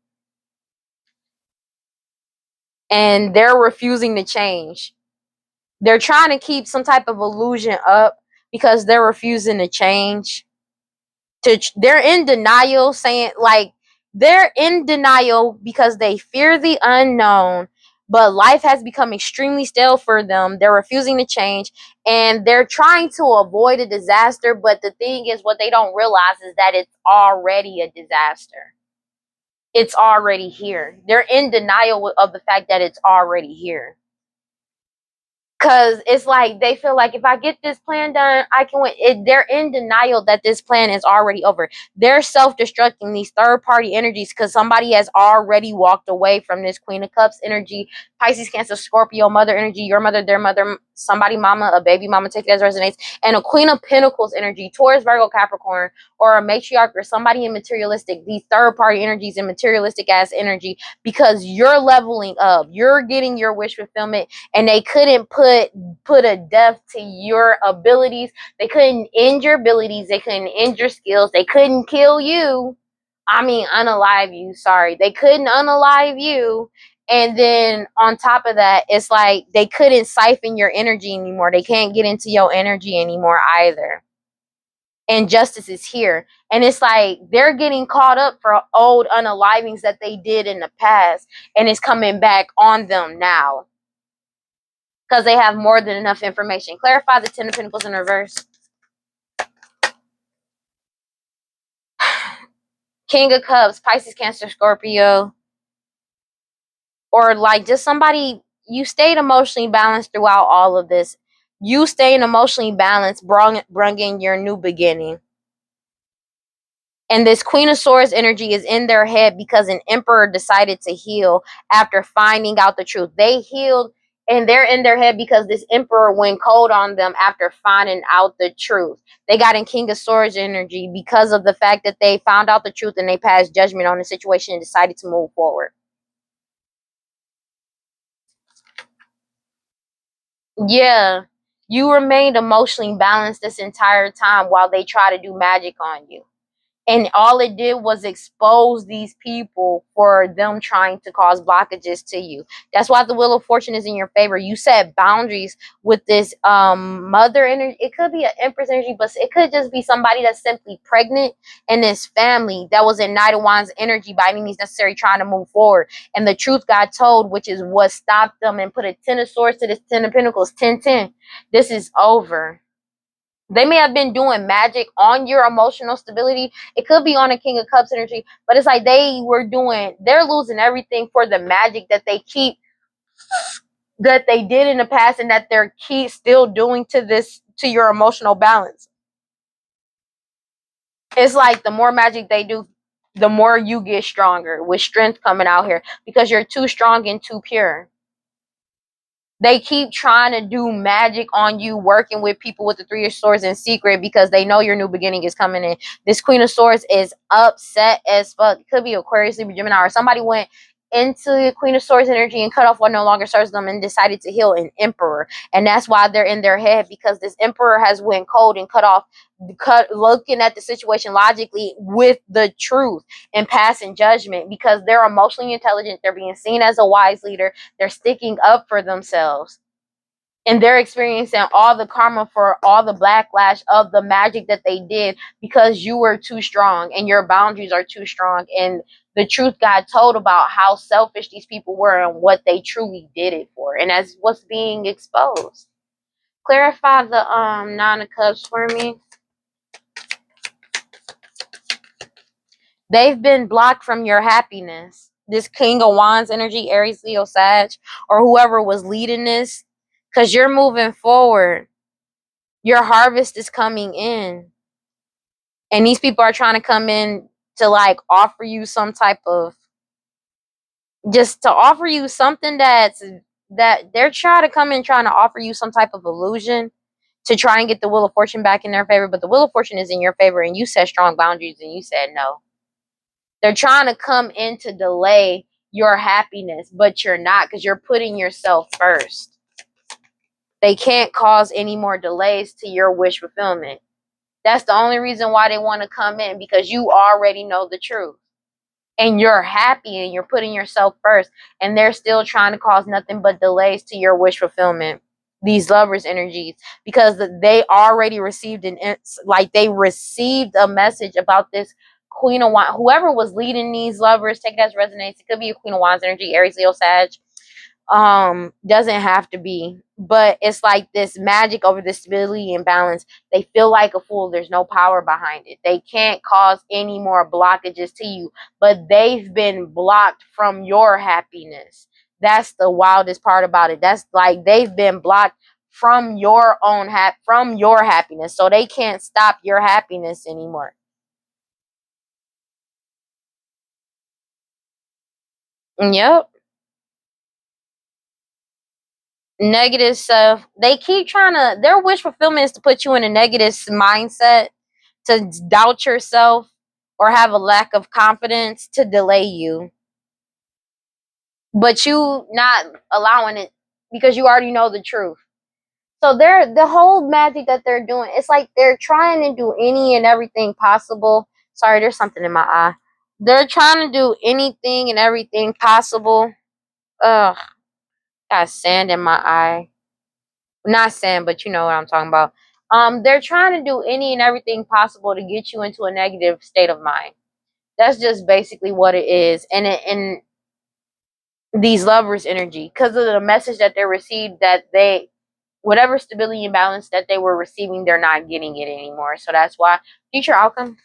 And they're refusing to change. They're trying to keep some type of illusion up because they're refusing to change. They're in denial, they're in denial because they fear the unknown, but life has become extremely stale for them. They're refusing to change, and they're trying to avoid a disaster, but the thing is, what they don't realize is that it's already a disaster. It's already here. They're in denial of the fact that it's already here. Because it's like they feel like if I get this plan done, I can win. They're in denial that this plan is already over. They're self-destructing these third-party energies because somebody has already walked away from this Queen of Cups energy, Pisces, Cancer, Scorpio, mother energy, your mother, their mother, somebody mama, a baby mama, take it as resonates, and a Queen of Pentacles energy, Taurus, Virgo, Capricorn, or a matriarch or somebody in materialistic, these third-party energies and materialistic-ass energy, because you're leveling up. You're getting your wish fulfillment, and they couldn't put a death to your abilities. They couldn't end your abilities. They couldn't end your skills. They couldn't kill you, Unalive you. Sorry. They couldn't unalive you. And then on top of that, it's like they couldn't siphon your energy anymore. They can't get into your energy anymore either. And justice is here. And it's like they're getting caught up for old unalivings that they did in the past. And it's coming back on them now. Because they have more than enough information. Clarify the Ten of Pentacles in reverse. King of Cups, Pisces, Cancer, Scorpio. Or like just somebody, you stayed emotionally balanced throughout all of this. You staying emotionally balanced brung in your new beginning. And this Queen of Swords energy is in their head because an emperor decided to heal after finding out the truth. They healed and they're in their head because this emperor went cold on them after finding out the truth. They got in King of Swords energy because of the fact that they found out the truth and they passed judgment on the situation and decided to move forward. Yeah, you remained emotionally balanced this entire time while they try to do magic on you. And all it did was expose these people for them trying to cause blockages to you. That's why the Wheel of Fortune is in your favor. You set boundaries with this mother energy. It could be an Empress energy, but it could just be somebody that's simply pregnant in this family that was in Knight of Wands energy by any means necessary trying to move forward. And the truth got told, which is what stopped them and put a Ten of Swords to this Ten of Pentacles, 10-10. This is over. They may have been doing magic on your emotional stability. It could be on a King of Cups energy, but it's like they're losing everything for the magic that they did in the past and that they're still doing to your emotional balance. It's like the more magic they do, the more you get stronger with strength coming out here because you're too strong and too pure. They keep trying to do magic on you, working with people with the Three of Swords in secret because they know your new beginning is coming in. This Queen of Swords is upset as fuck. It could be Aquarius, Libra, Gemini, or somebody went into the Queen of Swords energy and cut off what no longer serves them and decided to heal an emperor. And that's why they're in their head because this emperor has went cold and looking at the situation logically with the truth and passing judgment because they're emotionally intelligent. They're being seen as a wise leader. They're sticking up for themselves. And they're experiencing all the karma for all the backlash of the magic that they did because you were too strong and your boundaries are too strong. And the truth got told about how selfish these people were and what they truly did it for. And that's what's being exposed. Clarify the Nine of Cups for me. They've been blocked from your happiness. This King of Wands energy, Aries, Leo, Sag, or whoever was leading this, because you're moving forward. Your harvest is coming in. And these people are trying to come in to like offer you some type of, just to offer you something that they're trying to come in trying to offer you some type of illusion to try and get the Wheel of Fortune back in their favor. But the Wheel of Fortune is in your favor and you set strong boundaries and you said no. They're trying to come in to delay your happiness, but you're not because you're putting yourself first. They can't cause any more delays to your wish fulfillment. That's the only reason why they want to come in because you already know the truth. And you're happy and you're putting yourself first. And they're still trying to cause nothing but delays to your wish fulfillment. These lovers energies, because they already received they received a message about this Queen of Wands. Whoever was leading these lovers, take it as resonates. It could be a Queen of Wands energy, Aries, Leo, Sag. Doesn't have to be, but it's like this magic over this stability and balance. They feel like a fool. There's no power behind it. They can't cause any more blockages to you, but they've been blocked from your happiness. That's the wildest part about it. That's like they've been blocked from your own from your happiness, so they can't stop your happiness anymore. Yep. Negative stuff. They keep trying to, their wish fulfillment is to put you in a negative mindset, to doubt yourself or have a lack of confidence to delay you. But you not allowing it because you already know the truth. So the whole magic that they're doing, it's like they're trying to do any and everything possible. Sorry, there's something in my eye. They're trying to do anything and everything possible. Ugh, got sand in my eye. Not sand, but you know what I'm talking about. They're trying to do any and everything possible to get you into a negative state of mind. That's just basically what it is. And these lovers energy, because of the message that they received, that they, whatever stability and balance that they were receiving, they're not getting it anymore. So that's why future outcome.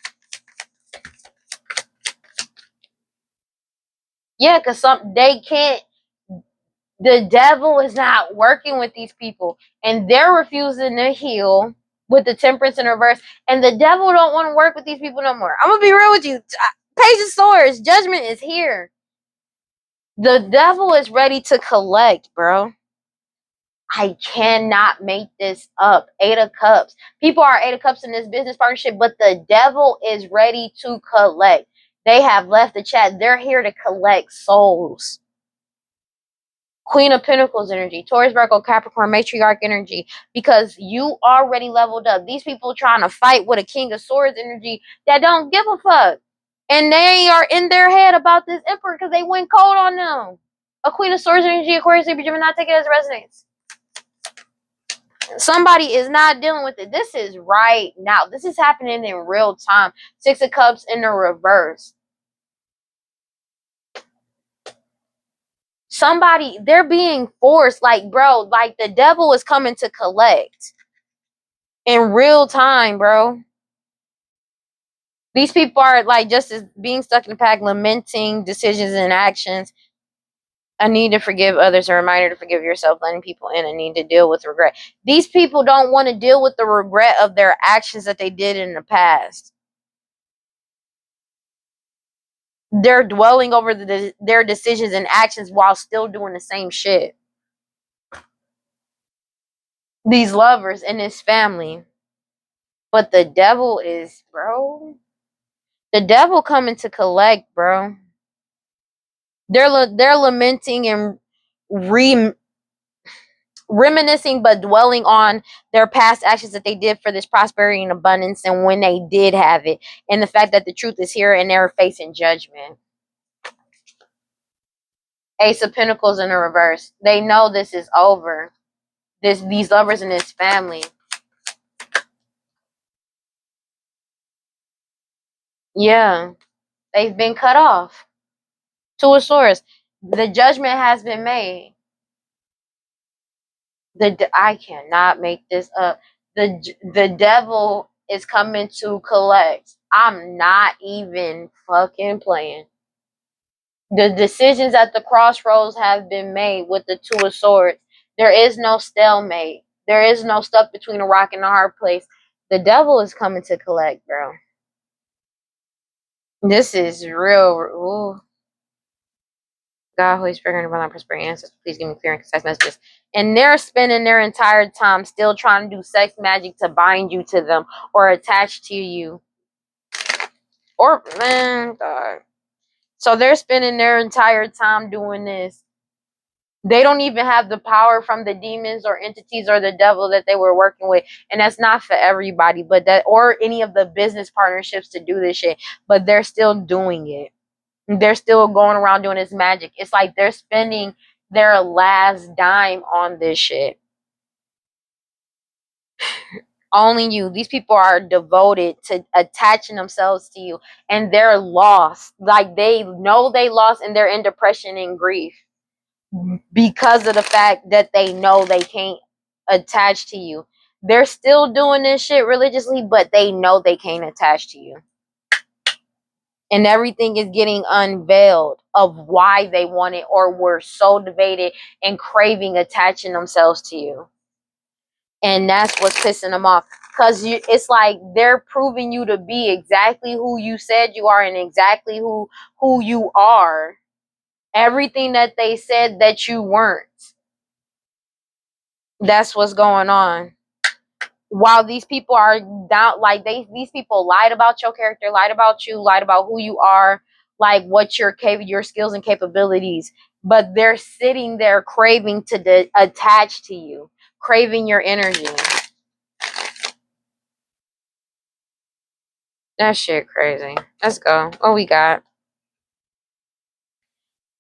Yeah, because some they can't, the devil is not working with these people, and they're refusing to heal with the temperance in reverse, and the devil don't want to work with these people no more. I'm gonna be real with you. Page of Swords, judgment is here. The devil is ready to collect, bro. I cannot make this up. Eight of Cups. People are Eight of Cups in this business partnership, but the devil is ready to collect. They have left the chat. They're here to collect souls. Queen of Pentacles energy, Taurus, Virgo, Capricorn, Matriarch energy, because you already leveled up. These people trying to fight with a King of Swords energy that don't give a fuck. And they are in their head about this Emperor because they went cold on them. A Queen of Swords energy, Aquarius, Libra, Gemini, take it as resonance. Somebody is not dealing with it. This is right now. This is happening in real time. Six of Cups in the reverse. Somebody, they're being forced. Like, bro, like the devil is coming to collect in real time, bro. These people are like just as being stuck in the pack, lamenting decisions and actions. A need to forgive others, a reminder to forgive yourself, letting people in, a need to deal with regret. These people don't want to deal with the regret of their actions that they did in the past. They're dwelling over their decisions and actions while still doing the same shit. These lovers and this family. But the devil is, bro. The devil coming to collect, bro. They're lamenting and reminiscing, but dwelling on their past actions that they did for this prosperity and abundance, and when they did have it, and the fact that the truth is here and they're facing judgment. Ace of Pentacles in the reverse. They know this is over. These lovers and this family. Yeah, they've been cut off. Two of Swords. The judgment has been made. I cannot make this up. The devil is coming to collect. I'm not even fucking playing. The decisions at the crossroads have been made with the Two of Swords. There is no stalemate. There is no stuck between a rock and a hard place. The devil is coming to collect, bro. This is real. Ooh. God, Holy Spirit, and divine prosperity ancestors, please give me clear and concise messages. And they're spending their entire time still trying to do sex magic to bind you to them or attach to you. Or, man, God. So they're spending their entire time doing this. They don't even have the power from the demons or entities or the devil that they were working with. And that's not for everybody, but that, or any of the business partnerships to do this shit. But they're still doing it. They're still going around doing this magic. It's like they're spending their last dime on this shit. Only you. These people are devoted to attaching themselves to you, and they're lost. Like they know they lost, and they're in depression and grief because of the fact that they know they can't attach to you. They're still doing this shit religiously, but they know they can't attach to you. And everything is getting unveiled of why they want it or were so debated and craving attaching themselves to you. And that's what's pissing them off, because it's like they're proving you to be exactly who you said you are and exactly who you are. Everything that they said that you weren't. That's what's going on. While these people are down, like these people lied about your character, lied about you, lied about who you are, like what your skills and capabilities, but they're sitting there craving to attach to you, craving your energy. That shit crazy. Let's go. What we got?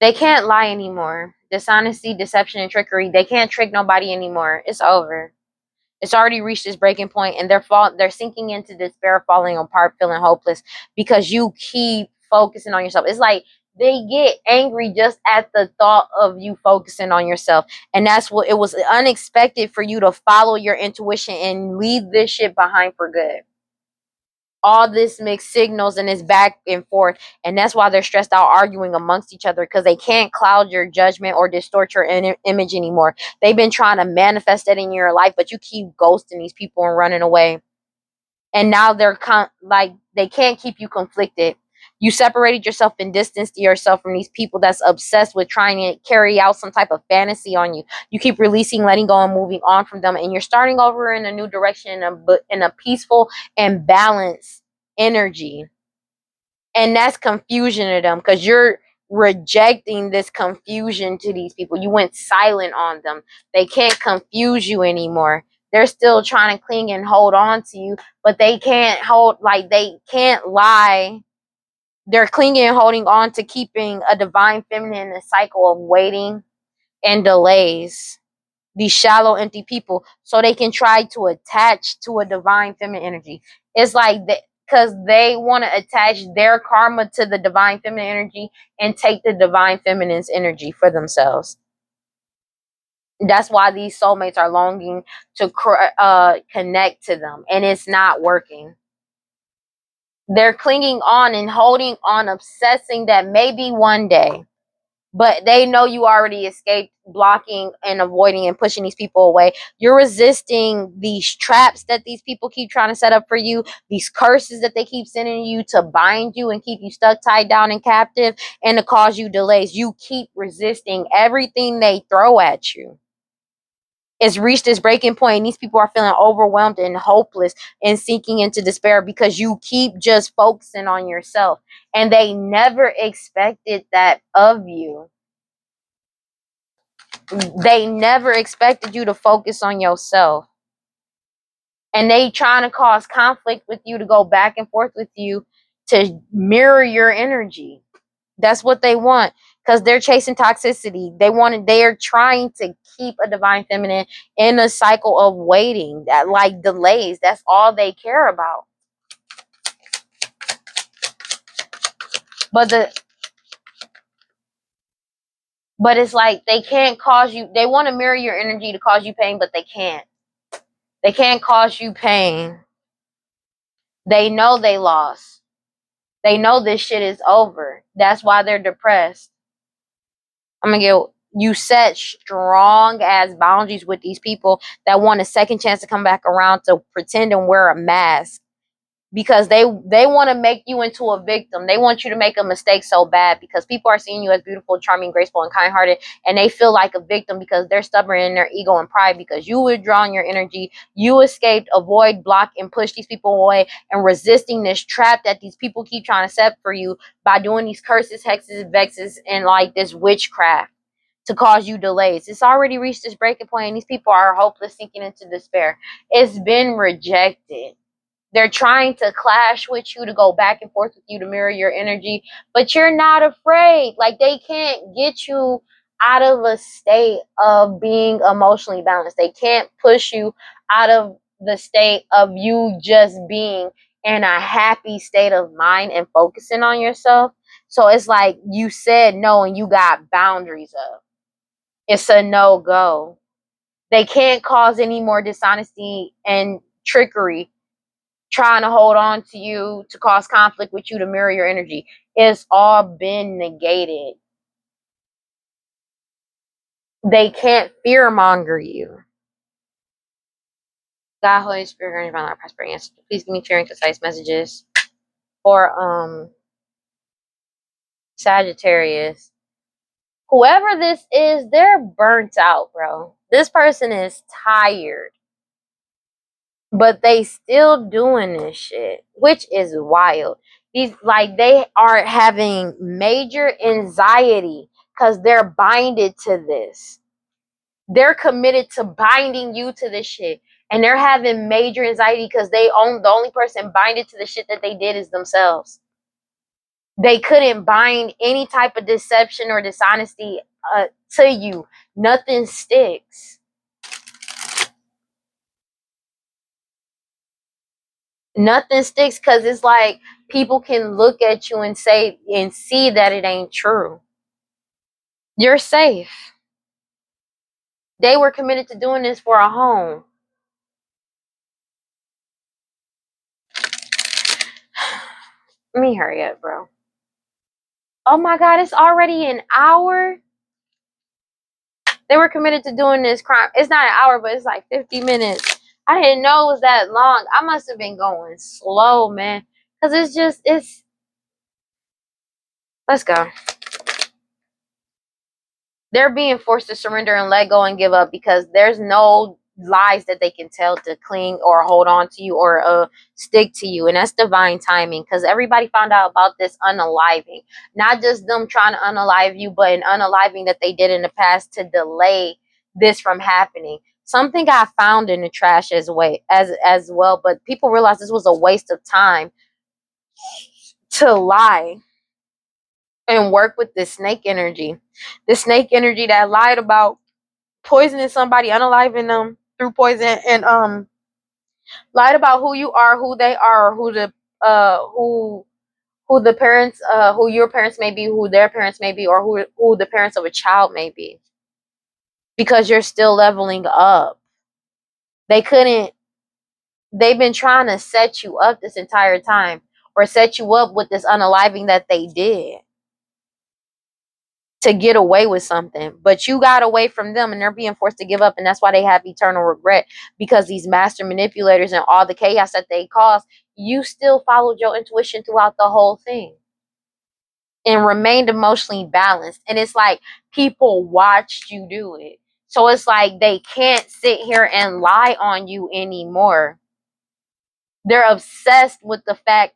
They can't lie anymore. Dishonesty, deception, and trickery. They can't trick nobody anymore. It's over. It's already reached this breaking point, and they're sinking into despair, falling apart, feeling hopeless because you keep focusing on yourself. It's like they get angry just at the thought of you focusing on yourself. And that's what it was unexpected for you to follow your intuition and leave this shit behind for good. All this mixed signals and it's back and forth, and that's why they're stressed out arguing amongst each other because they can't cloud your judgment or distort your image anymore. They've been trying to manifest it in your life, but you keep ghosting these people and running away, and now they're like they can't keep you conflicted. You separated yourself and distanced yourself from these people that's obsessed with trying to carry out some type of fantasy on you. You keep releasing, letting go, and moving on from them, and you're starting over in a new direction, in a peaceful and balanced energy. And that's confusion to them because you're rejecting this confusion to these people. You went silent on them. They can't confuse you anymore. They're still trying to cling and hold on to you, but they can't they can't lie. They're clinging and holding on to keeping a divine feminine in a cycle of waiting and delays. These shallow, empty people, so they can try to attach to a divine feminine energy. It's like that because they want to attach their karma to the divine feminine energy and take the divine feminine's energy for themselves. That's why these soulmates are longing to connect to them, and it's not working. They're clinging on and holding on, obsessing that maybe one day, but they know you already escaped blocking and avoiding and pushing these people away. You're resisting these traps that these people keep trying to set up for you, these curses that they keep sending you to bind you and keep you stuck, tied down, and captive, and to cause you delays. You keep resisting everything they throw at you. It's reached this breaking point, and these people are feeling overwhelmed and hopeless and sinking into despair because you keep just focusing on yourself, and they never expected that of you. They never expected you to focus on yourself, and they trying to cause conflict with you, to go back and forth with you, to mirror your energy. That's what they want, because they're chasing toxicity. They're trying to keep a divine feminine in a cycle of waiting, that like delays. That's all they care about. But the but it's like they can't cause you, they want to mirror your energy to cause you pain, but they can't cause you pain. They know they lost. They know this shit is over. That's why they're depressed. I'm gonna get You set strong ass boundaries with these people that want a second chance to come back around to pretend and wear a mask, because they want to make you into a victim. They want you to make a mistake so bad because people are seeing you as beautiful, charming, graceful, and kind-hearted, and they feel like a victim because they're stubborn in their ego and pride, because you withdrawn your energy, you escaped, avoid, block, and push these people away, and resisting this trap that these people keep trying to set for you by doing these curses, hexes, vexes, and like this witchcraft to cause you delays. It's already reached this breaking point, and these people are hopeless, sinking into despair. It's been rejected. They're trying to clash with you, to go back and forth with you, to mirror your energy, but you're not afraid. Like, they can't get you out of a state of being emotionally balanced. They can't push you out of the state of you just being in a happy state of mind and focusing on yourself. So it's like you said no and you got boundaries up. It's a no go. They can't cause any more dishonesty and trickery, trying to hold on to you, to cause conflict with you, to mirror your energy. It's all been negated. They can't fear monger you. God, Holy Spirit, grant me prosperity answers. Please give me clear and concise messages for Sagittarius. Whoever this is, they're burnt out, bro. This person is tired, but they still doing this shit, which is wild. They are having major anxiety because they're binded to this. They're committed to binding you to this shit, and they're having major anxiety because the only person binded to the shit that they did is themselves. They couldn't bind any type of deception or dishonesty to you. Nothing sticks. Nothing sticks because it's like people can look at you and say and see that it ain't true. You're safe. They were committed to doing this for a home. Let me hurry up, bro. Oh my God, it's already an hour. They were committed to doing this crime. It's not an hour, but it's like 50 minutes. I didn't know it was that long. I must have been going slow, man. Because let's go. They're being forced to surrender and let go and give up because there's no lies that they can tell to cling or hold on to you or stick to you. And that's divine timing because everybody found out about this unaliving. Not just them trying to unalive you, but an unaliving that they did in the past to delay this from happening. Something got found in the trash as well, but people realized this was a waste of time to lie and work with this snake energy. The snake energy that lied about poisoning somebody, unaliving them through poison, and lied about who you are, who they are, or who the parents, who your parents may be, who their parents may be, or who the parents of a child may be, because you're still leveling up. They couldn't. They've been trying to set you up this entire time, or set you up with this unaliving that they did to get away with something, but you got away from them and they're being forced to give up, and that's why they have eternal regret, because these master manipulators and all the chaos that they caused, you still followed your intuition throughout the whole thing and remained emotionally balanced. And it's like people watched you do it, so it's like they can't sit here and lie on you anymore. They're obsessed with the fact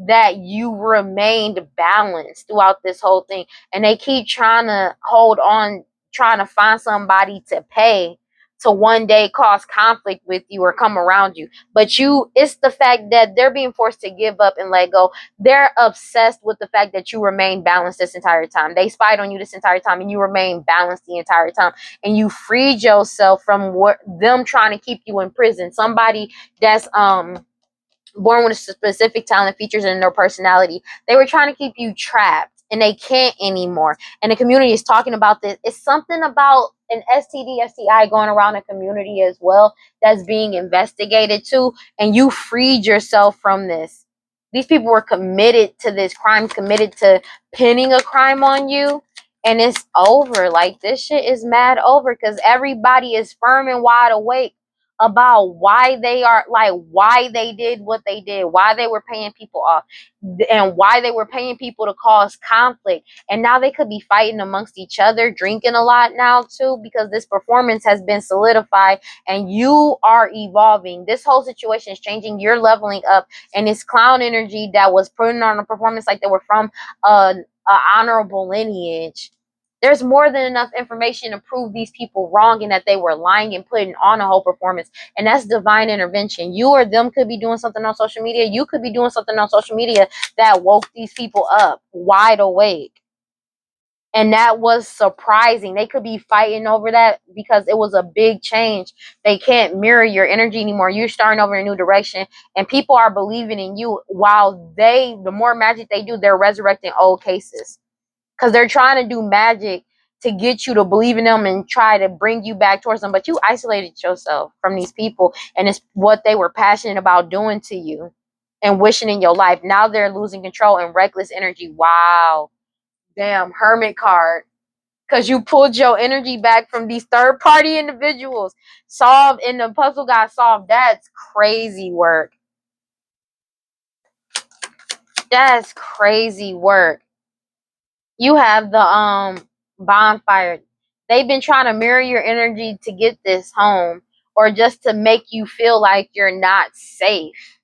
that you remained balanced throughout this whole thing. And they keep trying to hold on, trying to find somebody to pay to one day cause conflict with you or come around you. But it's the fact that they're being forced to give up and let go. They're obsessed with the fact that you remain balanced this entire time. They spied on you this entire time and you remain balanced the entire time. And you freed yourself from them trying to keep you in prison. Somebody that's born with a specific talent, features, in their personality. They were trying to keep you trapped, and they can't anymore. And the community is talking about this. It's something about an STD, STI going around the community as well that's being investigated too. And you freed yourself from this. These people were committed to this crime, committed to pinning a crime on you. And it's over. Like, this shit is mad over because everybody is firm and wide awake about why they are, like, why they did what they did, why they were paying people off, and why they were paying people to cause conflict. And now they could be fighting amongst each other, drinking a lot now too, because this performance has been solidified and you are evolving. This whole situation is changing. You're leveling up, and this clown energy that was putting on a performance like they were from a honorable lineage. There's more than enough information to prove these people wrong and that they were lying and putting on a whole performance. And that's divine intervention. You or them could be doing something on social media. You could be doing something on social media that woke these people up wide awake. And that was surprising. They could be fighting over that because it was a big change. They can't mirror your energy anymore. You're starting over in a new direction. And people are believing in you while the more magic they do, they're resurrecting old cases. Because they're trying to do magic to get you to believe in them and try to bring you back towards them. But you isolated yourself from these people, and it's what they were passionate about doing to you and wishing in your life. Now they're losing control and reckless energy. Wow. Damn, hermit card. Because you pulled your energy back from these third party individuals. Solved, and the puzzle got solved. That's crazy work. That's crazy work. You have the bonfire. They've been trying to mirror your energy to get this home, or just to make you feel like you're not safe,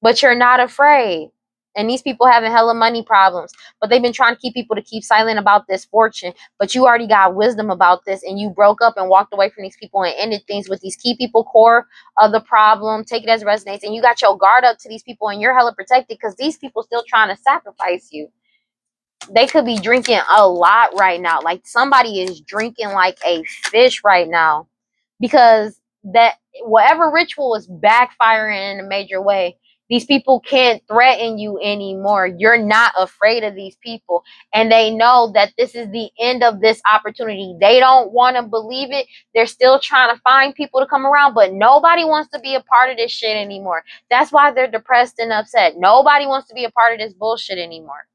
but you're not afraid. And these people having hella money problems, but they've been trying to keep people to keep silent about this fortune. But you already got wisdom about this, and you broke up and walked away from these people and ended things with these key people core of the problem. Take it as resonates, and you got your guard up to these people, and you're hella protected because these people still trying to sacrifice you. They could be drinking a lot right now. Like somebody is drinking like a fish right now, because that whatever ritual is backfiring in a major way. These people can't threaten you anymore. You're not afraid of these people, and they know that this is the end of this opportunity. They don't want to believe it. They're still trying to find people to come around, but nobody wants to be a part of this shit anymore. That's why they're depressed and upset. Nobody wants to be a part of this bullshit anymore.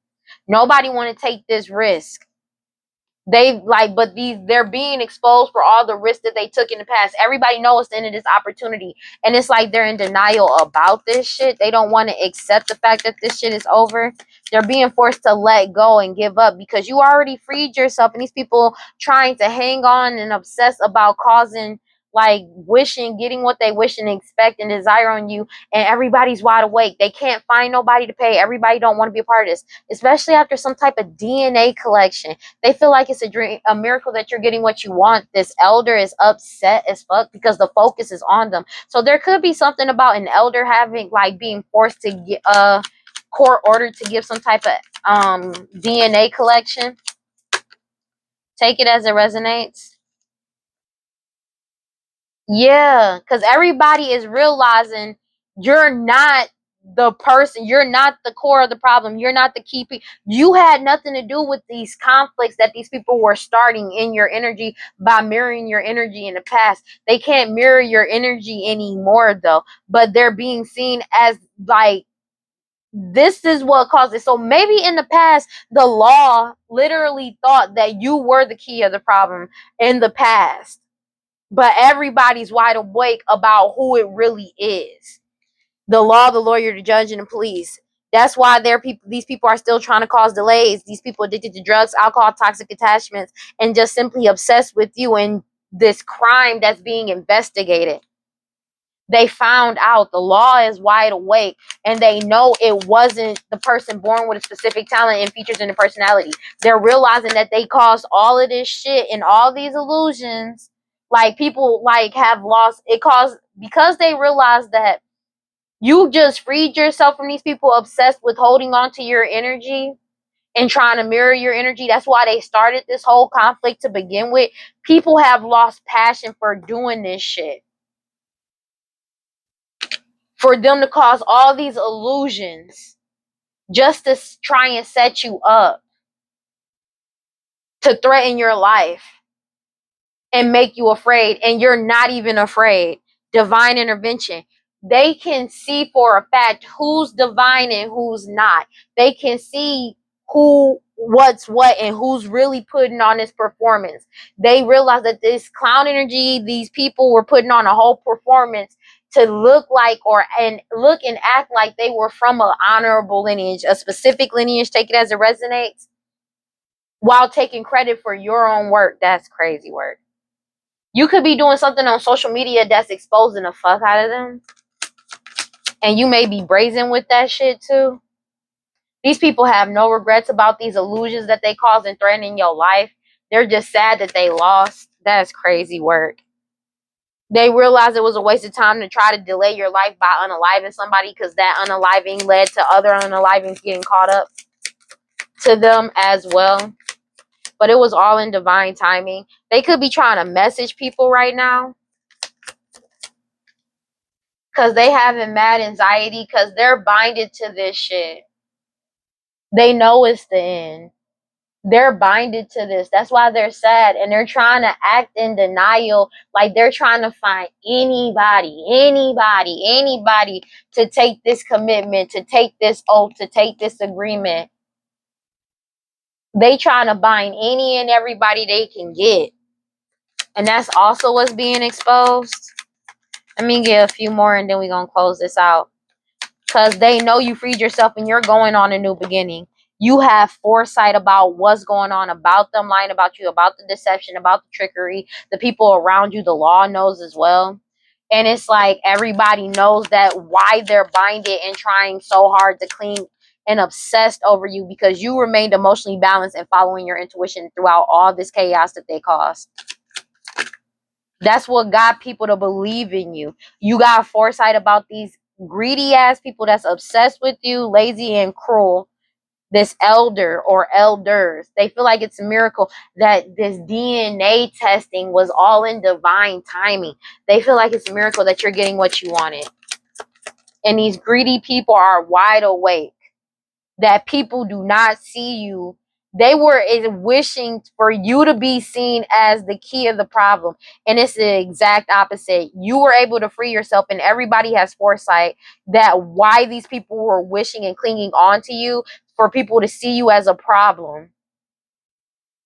Nobody want to take this risk. They like, but they're being exposed for all the risks that they took in the past. Everybody knows it's the end of this opportunity, and it's like they're in denial about this shit. They don't want to accept the fact that this shit is over. They're being forced to let go and give up because you already freed yourself, and these people trying to hang on and obsess about causing, like, wishing, getting what they wish and expect and desire on you, and everybody's wide awake. They can't find nobody to pay. Everybody don't want to be a part of this, especially after some type of DNA collection. They feel like it's a dream, a miracle that you're getting what you want. This elder is upset as fuck because the focus is on them. So there could be something about an elder having, like, being forced to get court ordered to give some type of DNA collection. Take it as it resonates. Yeah, because everybody is realizing you're not the person, you're not the core of the problem, you're not the key. You had nothing to do with these conflicts that these people were starting in your energy by mirroring your energy in the past. They can't mirror your energy anymore, though, but they're being seen as, like, this is what caused it. So maybe in the past, the law literally thought that you were the key of the problem in the past, but everybody's wide awake about who it really is. The law, the lawyer, the judge, and the police. That's why these people are still trying to cause delays. These people addicted to drugs, alcohol, toxic attachments, and just simply obsessed with you and this crime that's being investigated. They found out the law is wide awake, and they know it wasn't the person born with a specific talent and features in the personality. They're realizing that they caused all of this shit and all these illusions. Like, people, like, have lost it, caused because they realized that you just freed yourself from these people obsessed with holding on to your energy and trying to mirror your energy. That's why they started this whole conflict to begin with. People have lost passion for doing this shit. For them to cause all these illusions just to try and set you up, to threaten your life and make you afraid, and you're not even afraid. Divine intervention. They can see for a fact who's divine and who's not. They can see what's what and who's really putting on this performance. They realize that this clown energy, these people were putting on a whole performance to look like and act like they were from an honorable lineage, a specific lineage. Take it as it resonates, while taking credit for your own work. That's crazy work. You could be doing something on social media that's exposing the fuck out of them, and you may be brazen with that shit too. These people have no regrets about these illusions that they cause and threatening your life. They're just sad that they lost. That's crazy work. They realized it was a waste of time to try to delay your life by unaliving somebody, because that unaliving led to other unalivings getting caught up to them as well. But it was all in divine timing. They could be trying to message people right now because they having mad anxiety because they're binded to this shit. They know it's the end. They're binded to this. That's why they're sad, and they're trying to act in denial, like they're trying to find anybody to take this commitment, to take this oath, to take this agreement. They trying to bind any and everybody they can get, and that's also what's being exposed. Let me get a few more, and then we're gonna close this out. Because they know you freed yourself and you're going on a new beginning. You have foresight about what's going on, about them lying about you, about the deception, about the trickery. The people around you, the law knows as well. And it's like everybody knows that why they're binded and trying so hard to clean and obsessed over you, because you remained emotionally balanced and following your intuition throughout all this chaos that they caused. That's what got people to believe in you. You got foresight about these greedy ass people that's obsessed with you, lazy and cruel, this elder or elders. They feel like it's a miracle that this DNA testing was all in divine timing. They feel like it's a miracle that you're getting what you wanted. And these greedy people are wide awake that people do not see you. They were wishing for you to be seen as the key of the problem. And it's the exact opposite. You were able to free yourself, and everybody has foresight that why these people were wishing and clinging on to you, for people to see you as a problem.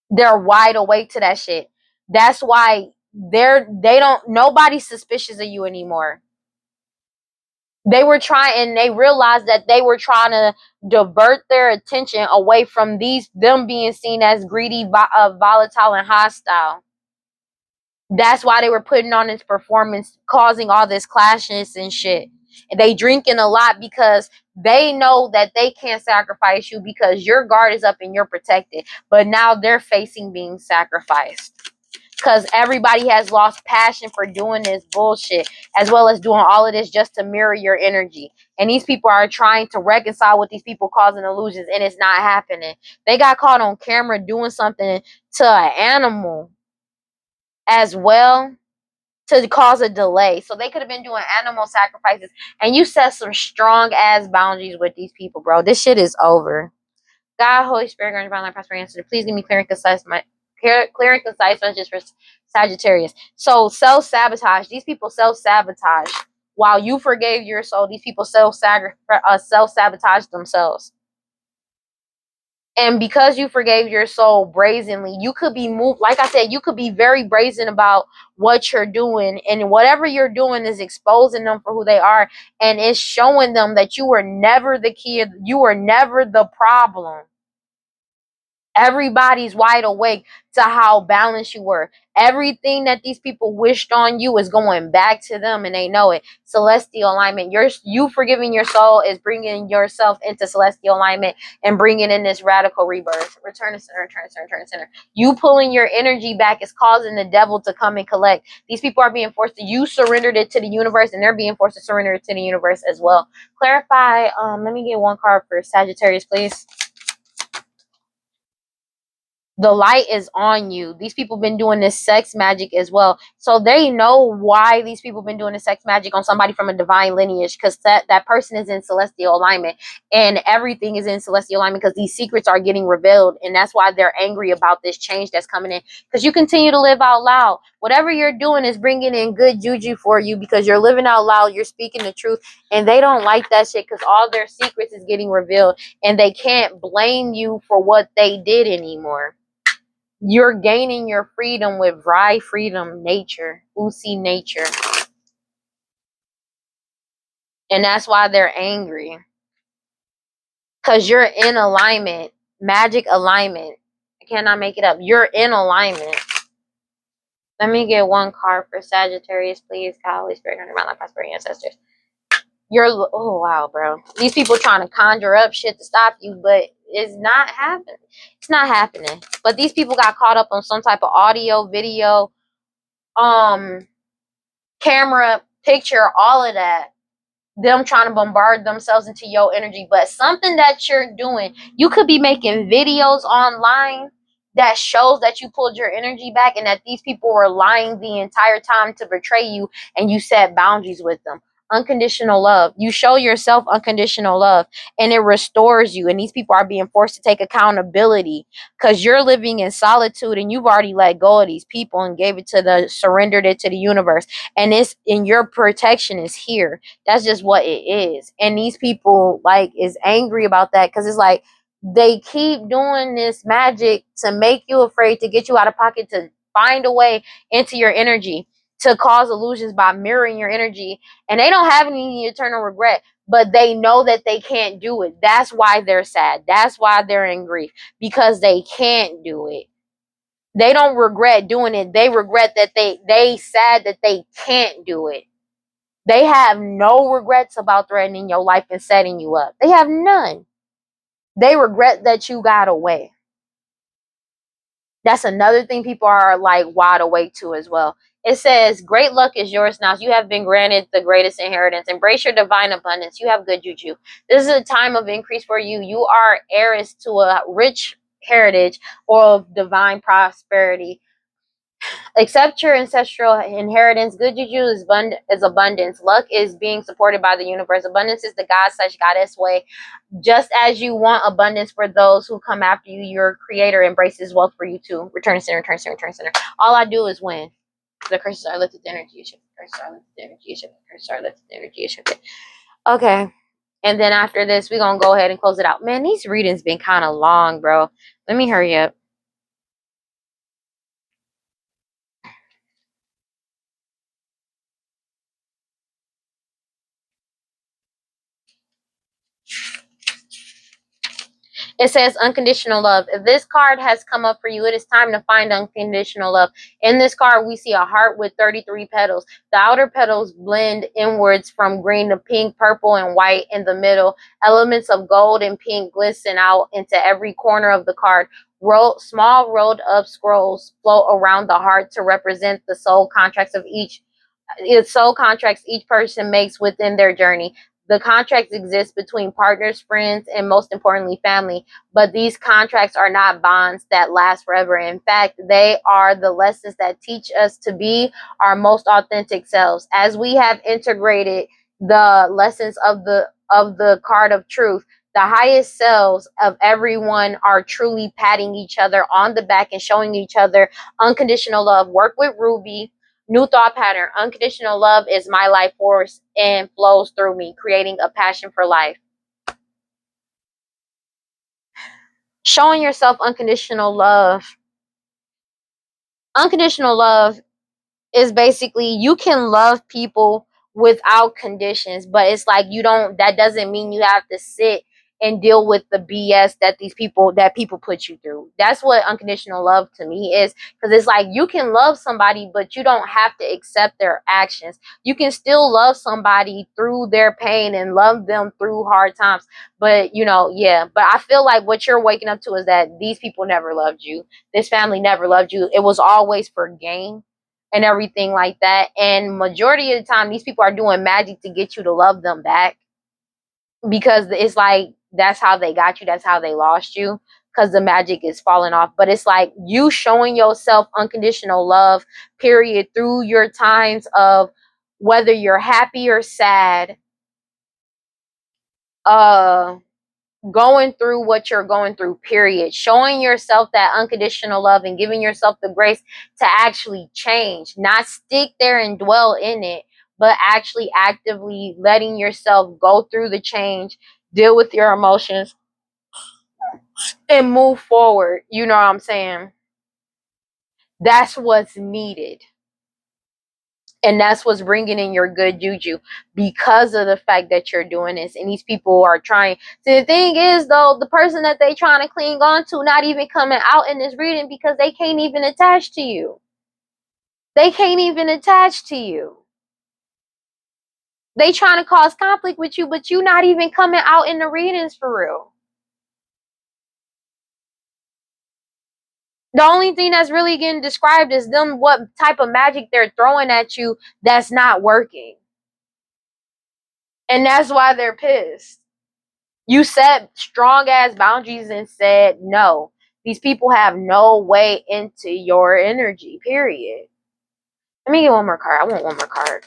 They're wide awake to that shit. That's why nobody's suspicious of you anymore. They were trying, and they realized that they were trying to divert their attention away from them being seen as greedy, volatile, and hostile. That's why they were putting on this performance, causing all this clashes and shit. And they drinking a lot because they know that they can't sacrifice you because your guard is up and you're protected. But now they're facing being sacrificed. Because everybody has lost passion for doing this bullshit, as well as doing all of this just to mirror your energy. And these people are trying to reconcile with these people causing illusions, and it's not happening. They got caught on camera doing something to an animal as well to cause a delay. So they could have been doing animal sacrifices, and you set some strong ass boundaries with these people, bro. This shit is over. God, Holy Spirit, grant divine life, prosperity, answer. Please give me clear and concise messages for Sagittarius. So self-sabotage. These people self-sabotage. While you forgave your soul, these people self-sabotage themselves. And because you forgave your soul brazenly, you could be moved. Like I said, you could be very brazen about what you're doing. And whatever you're doing is exposing them for who they are. And it's showing them that you were never the key. You were never the problem. Everybody's wide awake to how balanced you were. Everything that these people wished on you is going back to them, and they know it. Celestial alignment. You forgiving your soul is bringing yourself into celestial alignment and bringing in this radical rebirth. Return to center, return to center, return to center. You pulling your energy back is causing the devil to come and collect. These people are being forced to. You surrendered it to the universe, and they're being forced to surrender it to the universe as well. Clarify. Let me get one card for Sagittarius, please. The light is on you. These people been doing this sex magic as well. So they know why these people been doing this sex magic on somebody from a divine lineage, because that person is in celestial alignment, and everything is in celestial alignment because these secrets are getting revealed. And that's why they're angry about this change that's coming in, because you continue to live out loud. Whatever you're doing is bringing in good juju for you because you're living out loud. You're speaking the truth, and they don't like that shit because all their secrets is getting revealed, and they can't blame you for what they did anymore. You're gaining your freedom with Rye freedom nature, Usi nature. And that's why they're angry. Because you're in alignment. Magic alignment. I cannot make it up. You're in alignment. Let me get one card for Sagittarius, please. God, Holy Spirit, under my life, prosperity, ancestors. Oh, wow, bro. These people trying to conjure up shit to stop you, but it's not happening. It's not happening. But these people got caught up on some type of audio, video, camera, picture, all of that. Them trying to bombard themselves into your energy. But something that you're doing, you could be making videos online that shows that you pulled your energy back and that these people were lying the entire time to betray you, and you set boundaries with them. Unconditional love. You show yourself unconditional love, and it restores you. And these people are being forced to take accountability because you're living in solitude, and you've already let go of these people and surrendered it to the universe. And it's in your protection is here. That's just what it is. And these people is angry about that because it's like they keep doing this magic to make you afraid, to get you out of pocket, to find a way into your energy, to cause illusions by mirroring your energy. And they don't have any eternal regret, but they know that they can't do it. That's why they're sad. That's why they're in grief, because they can't do it. They don't regret doing it. They regret that they sad that they can't do it. They have no regrets about threatening your life and setting you up. They have none. They regret that you got away. That's another thing people are wide awake to as well. It says, great luck is yours now. You have been granted the greatest inheritance. Embrace your divine abundance. You have good juju. This is a time of increase for you. You are heiress to a rich heritage or of divine prosperity. Accept your ancestral inheritance. Good juju is abundance. Luck is being supported by the universe. Abundance is the God/goddess way. Just as you want abundance for those who come after you, your creator embraces wealth for you too. Return center, return center, return center. All I do is win. The curses are lifted, the energy is shifted. Curses are lifted, the energy is shifted. Curses are lifted, the energy is shifted. Okay. And then after this, we're going to go ahead and close it out. Man, these readings been kind of long, bro. Let me hurry up. It says unconditional love. If this card has come up for you, it is time to find unconditional love. In this card, we see a heart with 33 petals. The outer petals blend inwards from green to pink, purple, and white in the middle. Elements of gold and pink glisten out into every corner of the card. Small rolled up scrolls float around the heart to represent the soul contracts of each. It's soul contracts each person makes within their journey. The contracts exist between partners, friends, and most importantly, family. But these contracts are not bonds that last forever. In fact, they are the lessons that teach us to be our most authentic selves. As we have integrated the lessons of the card of truth, the highest selves of everyone are truly patting each other on the back and showing each other unconditional love. Work with Ruby. New thought pattern. Unconditional love is my life force and flows through me, creating a passion for life. Showing yourself unconditional love. Unconditional love is basically you can love people without conditions, but it's like that doesn't mean you have to sit and deal with the BS that people put you through. That's what unconditional love to me is, because it's like you can love somebody, but you don't have to accept their actions. You can still love somebody through their pain and love them through hard times. But but I feel like what you're waking up to is that these people never loved you. This family never loved you. It was always for gain and everything like that. And majority of the time, these people are doing magic to get you to love them back, because it's like that's how they got you. That's how they lost you, because the magic is falling off. But it's like you showing yourself unconditional love, period, through your times of whether you're happy or sad, uh going through what you're going through, period. Showing yourself that unconditional love and giving yourself the grace to actually change, not stick there and dwell in it, but actually actively letting yourself go through the change, deal with your emotions, and move forward. You know what I'm saying? That's what's needed. And that's what's bringing in your good juju, because of the fact that you're doing this. And these people are trying. See, the thing is, though, the person that they trying to cling on to not even coming out in this reading, because they can't even attach to you. They can't even attach to you. They trying to cause conflict with you, but you not even coming out in the readings for real. The only thing that's really getting described is them what type of magic they're throwing at you that's not working. And that's why they're pissed. You set strong ass boundaries and said no. These people have no way into your energy, period. Let me get one more card. I want one more card.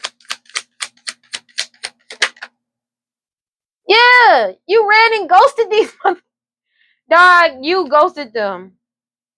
Yeah, you ran and ghosted these dog. You ghosted them.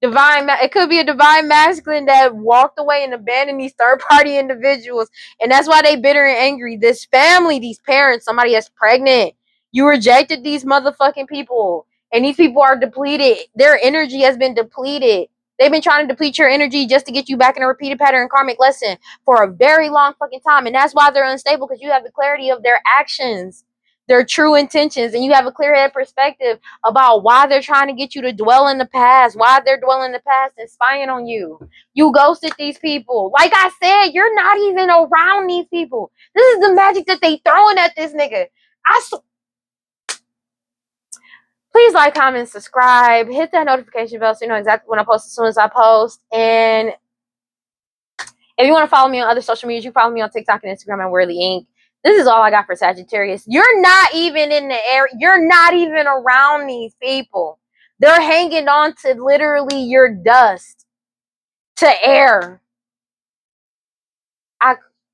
It could be a divine masculine that walked away and abandoned these third-party individuals, and that's why they bitter and angry. This family, these parents, somebody that's pregnant. You rejected these motherfucking people, and these people are depleted. Their energy has been depleted. They've been trying to deplete your energy just to get you back in a repeated pattern karmic lesson for a very long fucking time, and that's why they're unstable, because you have the clarity of their actions, their true intentions, and you have a clear-headed perspective about why they're trying to get you to dwell in the past, why they're dwelling in the past and spying on you. You ghosted these people. Like I said, you're not even around these people. This is the magic that they throwing at this nigga. Please like, comment, subscribe, hit that notification bell so you know exactly when I post as soon as I post. And If you want to follow me on other social medias, you follow me on TikTok and Instagram at WeirdLee Inc. This is all I got for Sagittarius. You're not even in the air. You're not even around these people. They're hanging on to literally your dust to air.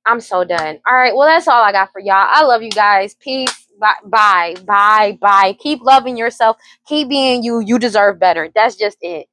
I'm so done. All right. Well, that's all I got for y'all. I love you guys. Peace. Bye. Bye. Bye. Bye. Keep loving yourself. Keep being you. You deserve better. That's just it.